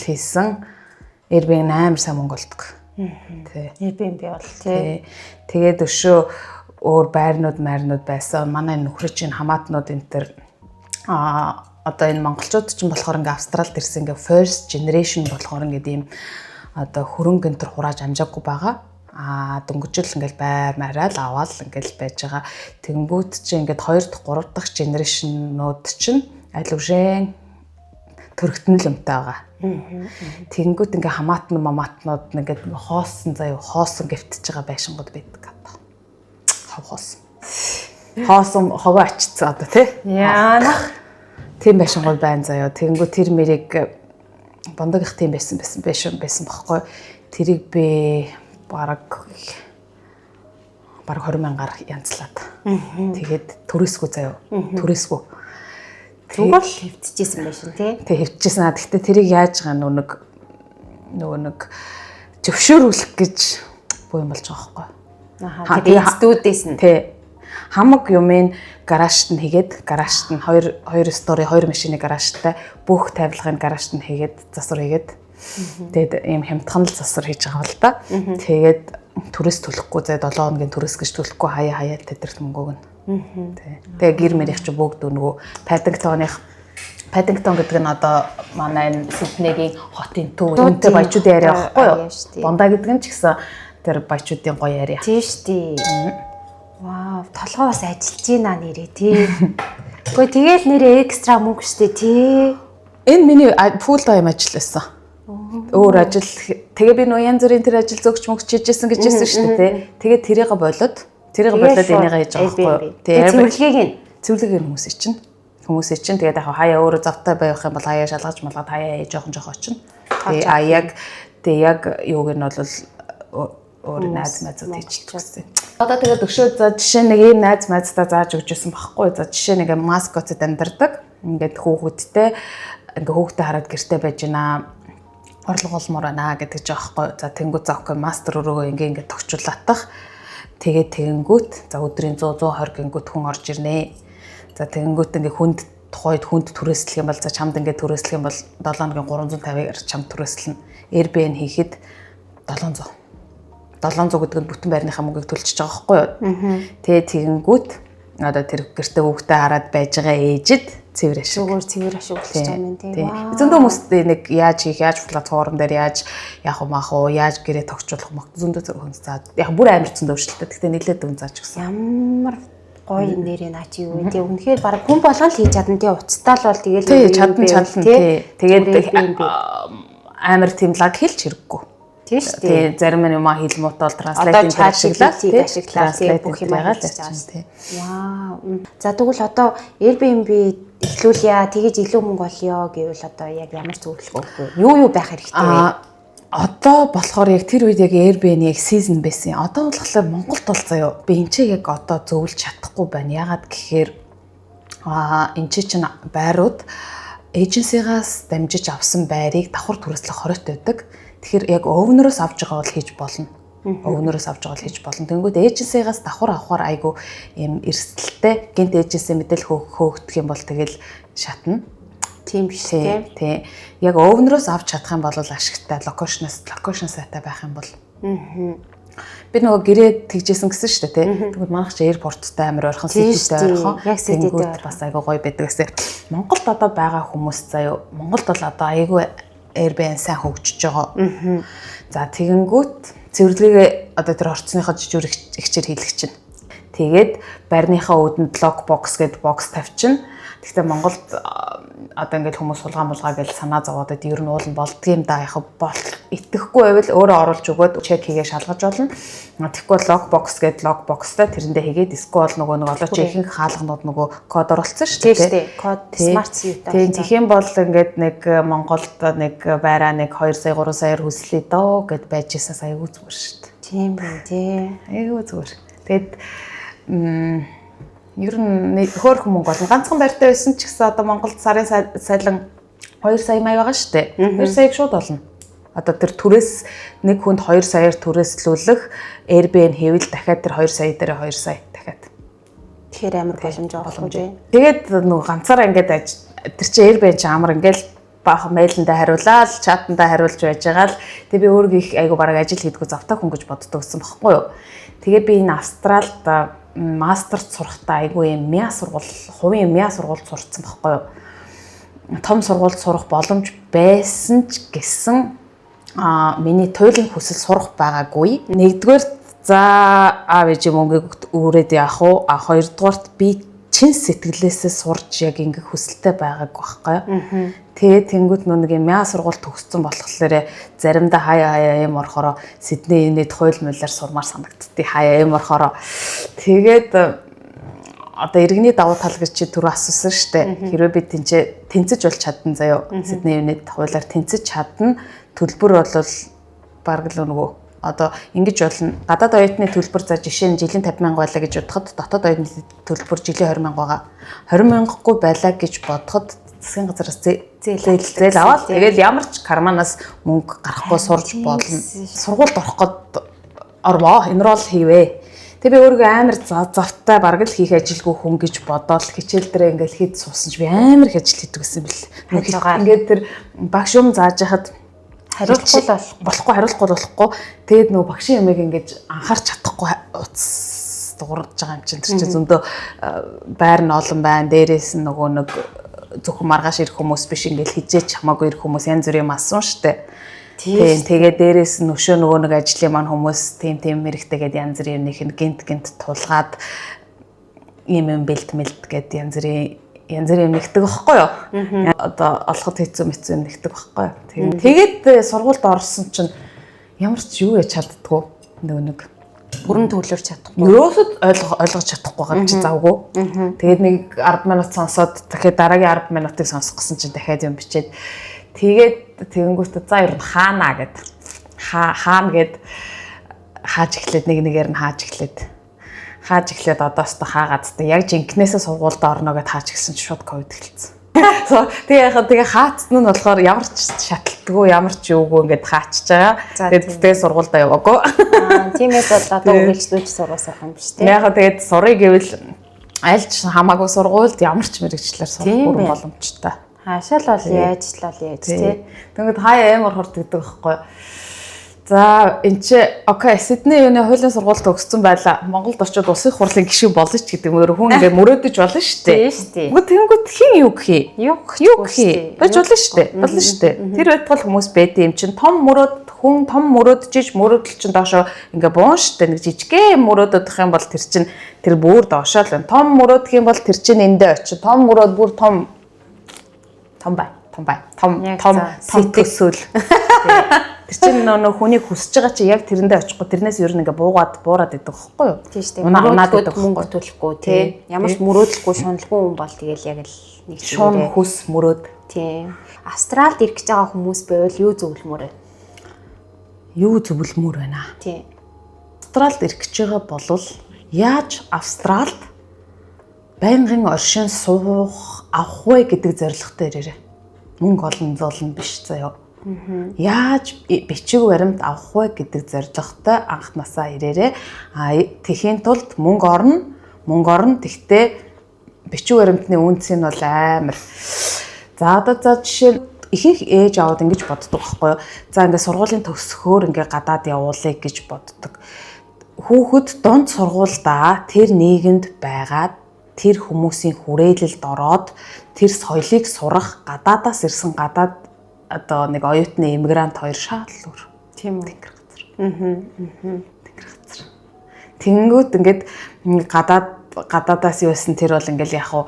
хийсэн. Airbnb амар сайн мөнгө олдог. Тий. Airbnb бол тий. Тэгээд өшөө өөр байрнууд байсан. Манай нөхөр чинь хамаатнууд энэ төр одоо энэ монголчууд чинь болохоор ингээ Австралид ирсэн ингээ first generation болохоор ингээ ийм одоо хөрөнгө энэ төр хурааж амжаагүй байгаа. Дөнгөжл ингээл байр мараал аваад ингээл байж байгаа. Тэнгүүд чинь ингээд 2 дахь 3 дахь генерашнууд чинь алужэн төрөгтөн л юмтай байгаа. Тэнгүүд ингээ хамаатнууд ингээд хоосон гівтж байгаа байшингууд байдаг одоо. Хоосон хогоо очицсан одоо тий. Яанах тийм байшингууд байна заяа. Тэнгүүд тэр мэрийг бондогийнх тийм байсан байхгүй. Тэрийг би бараг 20,000-аар янзлаад. Тэгээд төрөөсгөө заяа. Төрөөсгөө. зүгээр л хөвтчихсэн байх шин тий. Тэг хөвтчихсэн. Гэхдээ тэрийг яаж байгаа нэг зөвшөөрүүлэх гэж буу юм болж байгаа байхгүй. Тэгээд эцдүүдээс нь тий. Хамаг юмын гаражт нь хийгээд гаражт нь 2 стори 2 машины гаражтай бүх тавилгын гаражт нь хийгээд засвар хийгээд тэгээд ийм хямдхан л засвар хийж байгаа л да. Тэгээд төрөөс төлөхгүй 7 хоногийн төрөөс гэж төлөхгүй хаяа тэдэрт мөнгөг нь. Тэгээ гэр мэрийнх чи бүгд нөгөө Paddington гэдэг нь одоо манай энэ Сиднейгийн хотын төв үнэтэй баячуудын яриа байхгүй юу? Bondi гэдэг нь ч гэсэн тэр баячуудын гоё яриа. тийш тий. Вау, толгой бас ажиллаж байна нэрээ тий. Гэхдээ тэгэл нэрээ экстра мөнгө штэ тий. Энэ миний full time ажил байсан. Өөр ажил тэгээ би нөө янз бүрийн тэр ажил зөгч мөнгө чижсэн гэж хэлсэн шүү дээ. Тэгээд тэрийг болоод энийг хийж байгаа байхгүй. Тэгээд цэвэрлэгийн хүмүүсийн чинь тэгээд яг хаяа өөрөө завтай байх юм бол хаяа шалгаж малгад хаяа жоохон очино. Тэгээд яг юуг нь бол өөр найз мазууд хийчихдэг гэсэн. Одоо тэгээд өшөө за жишээ нэг ийм найз мазтаа зааж өгчээсэн байхгүй. За жишээ нэг маскотд амьдардаг. Ингээд хүүхэдтэй ингээ хүүхдээ хараад гэртээ байж гинэ. Орлого олмоор байна гэдэг жаахгүй. За тэнгуут заахгүй мастер өрөөгөө ингээ тогтчулаатах. Тэгээд тэнгуут за өдрийн 100 120 гингүүт хүн орж ирнэ. За тэнгуут ингээ хүнд түрээслэх юм бол за чамд ингээ түрээслэх юм бол 7 хоногийн 350-аар чамд түрээслэнэ. Airbnb хийхэд 700 гэдэг нь бүтэн байрныхаа мөнгийг төлчихөж байгаа байхгүй юу. Тэгээд тэгэнгүүт одоо тэр гэртээ хүүхдээ хараад байж байгаа ээжид цэвэр ашиг болж байгаа юм тийм. Зөндөө хүмүүст нэг яаж платформ дээр яаж яах уу яаж гэрээ тогтчуулах зөндөө хүмүүс заад яг бүр амар зөндөө өөрчлөлттэй. Гэхдээ нэлээд өн зааж өгсөн. Ямар гоё нэрээ наач юу вэ? Үнэхээр баг хүн болгон л хийж чадна тийм. Уцтаа л бол тэгэл чадна тий. Тэгээд амар тийм лаг хэлж хэрэггүй. Тийм шүү дээ. Тэгээ зарим нь юмаа хэл муутай бол Одоо транслейтинг ашиглаад ашиглаад тийм бүх юм ажиллаж ажиллаж тийм. Вау. За тэгвэл одоо Airbnb эхлүүлье. Тэгэж илүү мөнгө олё гэвэл одоо яг ямар зөвлөгөө өгөх вэ? Юу байх хэрэгтэй вэ? Одоо болохоор яг тэр үед яг Airbnb яг season байсан. Одоо болохоор Монголд бол заяа би энэ ч яг одоо зөвлөж чадахгүй байна. Ягаад гэхээр энэ чинь байрууд эйженсигаас дамжиж авсан байрыг давхар түрээслэх хоройтой байдаг. Тэгэхээр яг өвнөрөөс авч байгаа бол хийж болно. Өвнөрөөс авч байгаа бол хийж болно. Тэнгүүд эйженсигаас давхар авахаар айгу юм эрсдэлтэй гинт эйженси мэдээл хөөгдөх юм бол тэгэл шатна. Тийм биш тийм. Тий. Яг өвнөрөөс авч чадах юм бол ашигтай локейшн сайтай байх юм бол. Би нөгөө гэрээ тэгжсэн гэсэн шүү дээ тий. Тэгвэл манайх ч аэропорттой амар ойрхон сэтгүүтэй ойрхон. Яг сэтгүүтэй бас айгу гоё байдаг гэсэн. Монголд одоо байгаа хүмүүс заяа Монголд бол одоо айгу Airbnb сайн хөгжиж байгаа. За тэгэнгүүт цэвэрлэгээ одоо тэр орцныхоо жижиг ихчээр хийлгэж чинь. Тэгээд байрныхаа өөдөнд локбокс гэдэг бокс тавьчихна. Гэхдээ Монголд одоо ингээд хүмүүс сулгаан гэж санаа зовоодод ер нь уулын болдгийм да яхав бол итгэхгүй байвал өөрөө оруулж өгөөд чек хийгээ шалгаж болно. Тэгэхгүй локбокс гэдэг локбокстай тэрэндээ хийгээд эсвэл нөгөө нэг олооч ихэнх хаалганууд нөгөө код оруулсан шүү дээ. Код смарт сьютай. Тийм тийм бол ингээд нэг Монголд нэг байраа нэг 2 сая 3 саяар хүслээ доо гэд байж байгаа айгүй зүгээр шүү дээ. Тийм байна тий. Айгүй зүгээр. Тэгэд ер нь хөөрхөн мөнгө болно. Ганцхан байртай байсан ч гэсэн одоо Монголд сарын сайлан 2 сая маяг байгаа шүү дээ. 2 саяг шууд олно. Одоо тэр түрээс нэг хүнд 2 саяар түрээслүүлэх Airbnb хийвэл дахиад тэр 2 сая дээр 2 сая дахиад. Тэгэхээр амар боломж олгож байна. Тэгээд нөгөө ганцаараа ингээд тэр чинь Airbnb ч амар ингээд баахан мэйлэндээ хариулаад, чатандаа хариулж байж байгаа л тэг би өөрөө их айгу бараг ажил хийдгүү завтай хүн гэж боддог гэсэн багхгүй юу. Тэгээ би энэ Австралид мастерт сурахдаа айгу юм мяа сургууль, хувийн мяа сургуульд сурцсан багхгүй юу. Том сургуульд сурах боломж байсан ч гэсэн миний туйлын хүсэл сурах байгаагүй. Нэгдүгээр за аав ээж мөнгөийг өрөөд яах уу? Хоёрдугаарт би чин сэтгэлээсээ сурч яг ингэ хүсэлтэй байгааг байхгүй. Тэгээ тэнгууд нэг юм мяа сургууль төгссөн болохоор заримдаа хаяа юм орохороо Сидней юнит хууль муулаар сурмаар санагдтыг хаяа юм орохороо тэгээд одоо иргэний давуу тал гэж чи түрүү асуусан штэ. Хэрвээ би тэнцэж болж чадсан заяо Сидней юнит хуулиар тэнцэж чадна төлбөр бол бараг л нөгөө одоо ингэж болно. Гадаад оюутны төлбөр за жишээ нь жилийн 50,000 байлаа гэж бодоход дотоод оюутны төлбөр жилийн 20,000 байгаа. 20,000-гүй байлаа гэж бодоход засгийн газараас зээл аваад тэгээд ямар ч карманаас мөнгө гарахгүй сурж болно. Сургуульд орох гээд орвоо, enroll хийвээ. Тэг би өөрийгөө амар завтай бараг л хийх ажилгүй хүн гэж бодоод хичээл дээр ингээл хэд суусан ч би амар их ажил хийдэг гэсэн бэл. Ингээд тэр багш юм зааж хахад хариулахгүй болохгүй. Тэгээд нөгөө багшийн юмыг ингэж анхаарч чадахгүй утас дуурж байгаа юм чинь. Тэр чинь зөндөө байр нь олон байна. Дээрээс нь нөгөө нэг зөвхөн маргааш ирэх хүмүүс биш ингээл хижээч хамаагүй ирэх хүмүүс янз бүрийн масуун штэ. Тийм тэгээд дээрээс нь өшөө нөгөө нэг ажлын маань хүмүүс тийм мэрэгтэйгээд янз бүрийн нэг гинт тулгаад юм бэлтмэлт гээд янз бүрийн нэгдэг байхгүй юу? Одоо олоход хэцүү нэгдэг байхгүй юу? Тэгээд сургуульд орсон чинь ямар ч юу яж чаддгүй нөгөө нэг бүрэн төлөвлөж чадахгүй. Ерөөсөд ойлгож чадахгүй байгаа чи завгүй. Тэгээд нэг 10 минут сонсоод дахиад дараагийн 10 минутыг сонсох гэсэн чинь дахиад юм бичээд тэгээд тэгэнгүүтээ за ер нь хаана гэд хаана гэд хааж эхлээд нэгээр нь хааж эхлээд одоос та хаагаад та яг жинкнээсээ сургуульд орно гэд хааж эхэлсэн чи шууд ковид эхэлсэн. Тэгээ хаацсан нь болохоор ямар ч шаталтгүй ямар ч юугүй ингээд хаачж байгаа. Тэгээд сургуульдаа яваагүй. Тиймээс бол одоо үргэлжлүүлж сурах юм биш тийм. Яг тэгээд сурыг гэвэл аль ч хамаагүй сургуульд ямар ч мэрэгчлэр сурах бүрэн боломжтой. Хаашаал бол яаж тийм. Тэгээд хаяа амар хурддаг байхгүй. За энэ чи окей Сидней юуны хуулийн сургуульд төгссөн байлаа. Монголд очиод улсын хурлын гишүүн болно ч гэдэг юм. Хүн ингээ мөрөөдөж болно шүү дээ. Тийм. Тэгэнгүүт хин юу гэх юм? Юу гэх юм? Бож болно шүү дээ. Болно шүү дээ. Тэр байтгал хүмүүс байдсан юм чинь том мөрөөдж мөрөөдөл чинь доошоо ингээ буун шүү дээ. Нэг жижигхэн мөрөөдөдөх юм бол тэр чинь тэр бүр доошоо л байна. Том мөрөөдөх юм бол тэр чинь эндээ очиж том мөрөөд бүр том төсөөл. Тэр чинь нөө хүнийг хүсэж байгаа чи яг тэрэндээ очихгүй тэрнээс ер нь ингээ буураад идэг байхгүй юу? Тийм шүү дээ. Унаад мөнгө төлөхгүй тий. Ямар ч мөрөөдөлгүй шуналгүй хүн бол тэгэл яг л нэг шуун хүс мөрөөд. Тийм. Австралид ирэх гэж байгаа хүмүүс байвал юу зөвлөмөр вэ? Юу зөвлөмөр байна? Тийм. Австралид ирэх гэж байгаа бол яаж Австралид байнгын оршин суух авах вэ гэдэг зорилготой ирээрээ. Мөнгө олон золно биш заяа. Яаж бичиг баримт авах вэ гэдэг зорилготой анхнасаа ирээрээ. Тэхийн тулд мөнгө орно. Тэгтээ бичиг баримтны үнц нь бол амар. За жишээ нь ихэнх ээж аваад ингэж боддог байхгүй юу? За ингээд сургуулийн төгсөхөөр ингээд гадаад явуулъя гэж боддог. Хүүхэд дунд сургуульдаа тэр нийгэмд байгаад тэр хүмүүсийн хүрээлэлд ороод тэр соёлыг сурах гадаадаас ирсэн одоо нэг оюутны иммигрант хоёр шаардлуур. Тийм үү. Тэнгэр газар. Тэнгүүд ингээд гадаадаас юу байсан тэр бол ингээл яг уу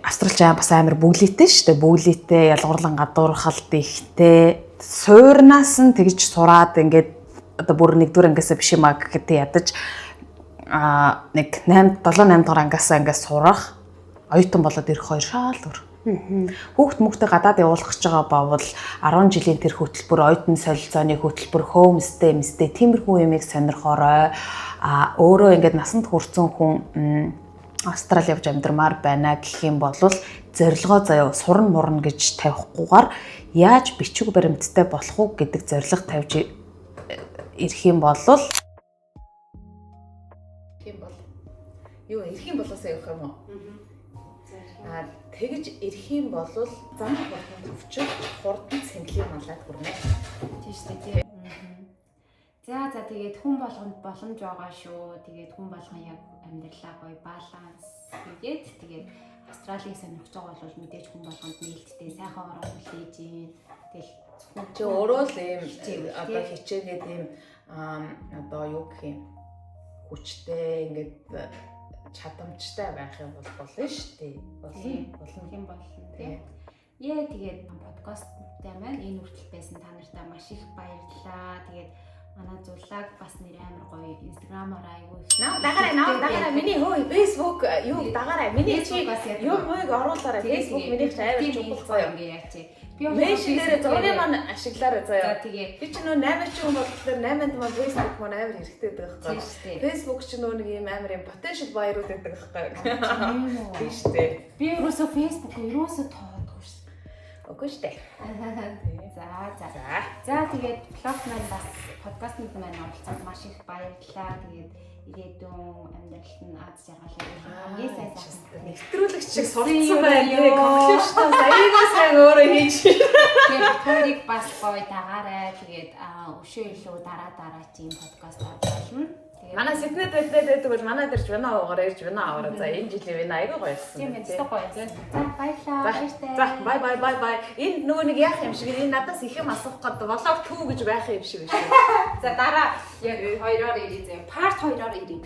австралч бас амар бүглийтэй шүү дээ. Бүглийтэй, ялгуурлан гадуурхалт ихтэй. Суурнаас нь тэгж сураад ингээд одоо бүр 1-р ангиасаа биш юм аа гэхдээ ядаж нэг 7 8 дугаар ангиасаа ингээд сурах оюутан болоод ирэх хоёр шаалвар. Хүүхд мөхтэй гадаад явуулах гэж байгаа бовол 10 жилийн тэр хөтөлбөр оюутан солилцооны хөтөлбөр хоумстэй тиймэрхүү юмыг сонирхорой. Өөрөө ингээд насанд хүрсэн хүн Австрали явж амьдрмаар байна гэх юм бол зорилгоо заяа сурна мурна гэж тавихгүйгээр яаж бичиг баримттай болох уу гэдэг зорилго тавьж ирэх юм бол ирэх юм болоосаа явах юм уу? Тэгж ирэх юм бол зам болгонд өвчөж хурдан цэнгэлийн манлаад хүрнэ. Тийм шүү дээ. За тэгээд хүн болгонд боломж байгаа шүү. Тэгээд хүн болгон яг амьдралаа гоё баланс тэгээд Австралийн сонирхож байгаа бол мэдээж хүн болгонд нээлттэй сайхан орон хүлээж ийн. Тэгэл чи өөрөө л ийм одоо хичээгээд ийм одоо юу гэх юм хүчтэй ингээд чадамжтай байх юм бол болно шүү дээ. Болно юм болно тийм. Тэгээд подкасттай маань энэ хүртэл байсан та нартай маш их баярлалаа. Тэгээд манай зулаг бас нэр амар гоё инстаграмаар айгүй их. Дагаарай миний хөөе Facebook юу дагаарай миний чи юу мууг оруулаарай Facebook минийх амар чухал заяа ингээ яач. Би мессенжээр зургийг маань ашиглаарай заяа. Тэгээд би ч нөө 8 ч юм болохоор 8-нд маань Facebook маань амар хэрэгтэй байдаг байхгүй. Facebook ч нөө нэг юм амар юм potential buyer-ууд байдаг байхгүй. Тийм шүү дээ. Би ерөөсөө Facebook ерөөсөө тоодгүй шүү. Окей шүү дээ. За тэгээд блог маань бас подкастт маань оролцоод маш их баярлалаа. Тэгээд ирээдүйн амьдралд нь аз жаргалыг хамгийн сайн нэвтрүүлэгч шиг сурцсан байна. Конклюшн сайн өөрөө хийж. Тэгээд хоёрыг бас гоё дагаарай. Тэгээд өшөө илүү дараа чинь подкаст болно. Манай Сиднейд байдаг бол манай дэрч вина уугаар ирж вина аваарай. За энэ жилийн вина айгүй гоёсэн. Тийм ээ, гоё. За баярлалаа. За бай. Энэ нөгөө нэг яах юм шиг энэ надаас их юм асуух гэдэг влог 2 гэж байх юм шиг биш үү? За дараа яг хоёроор ирээ зэ. Part 2-оор ирээ.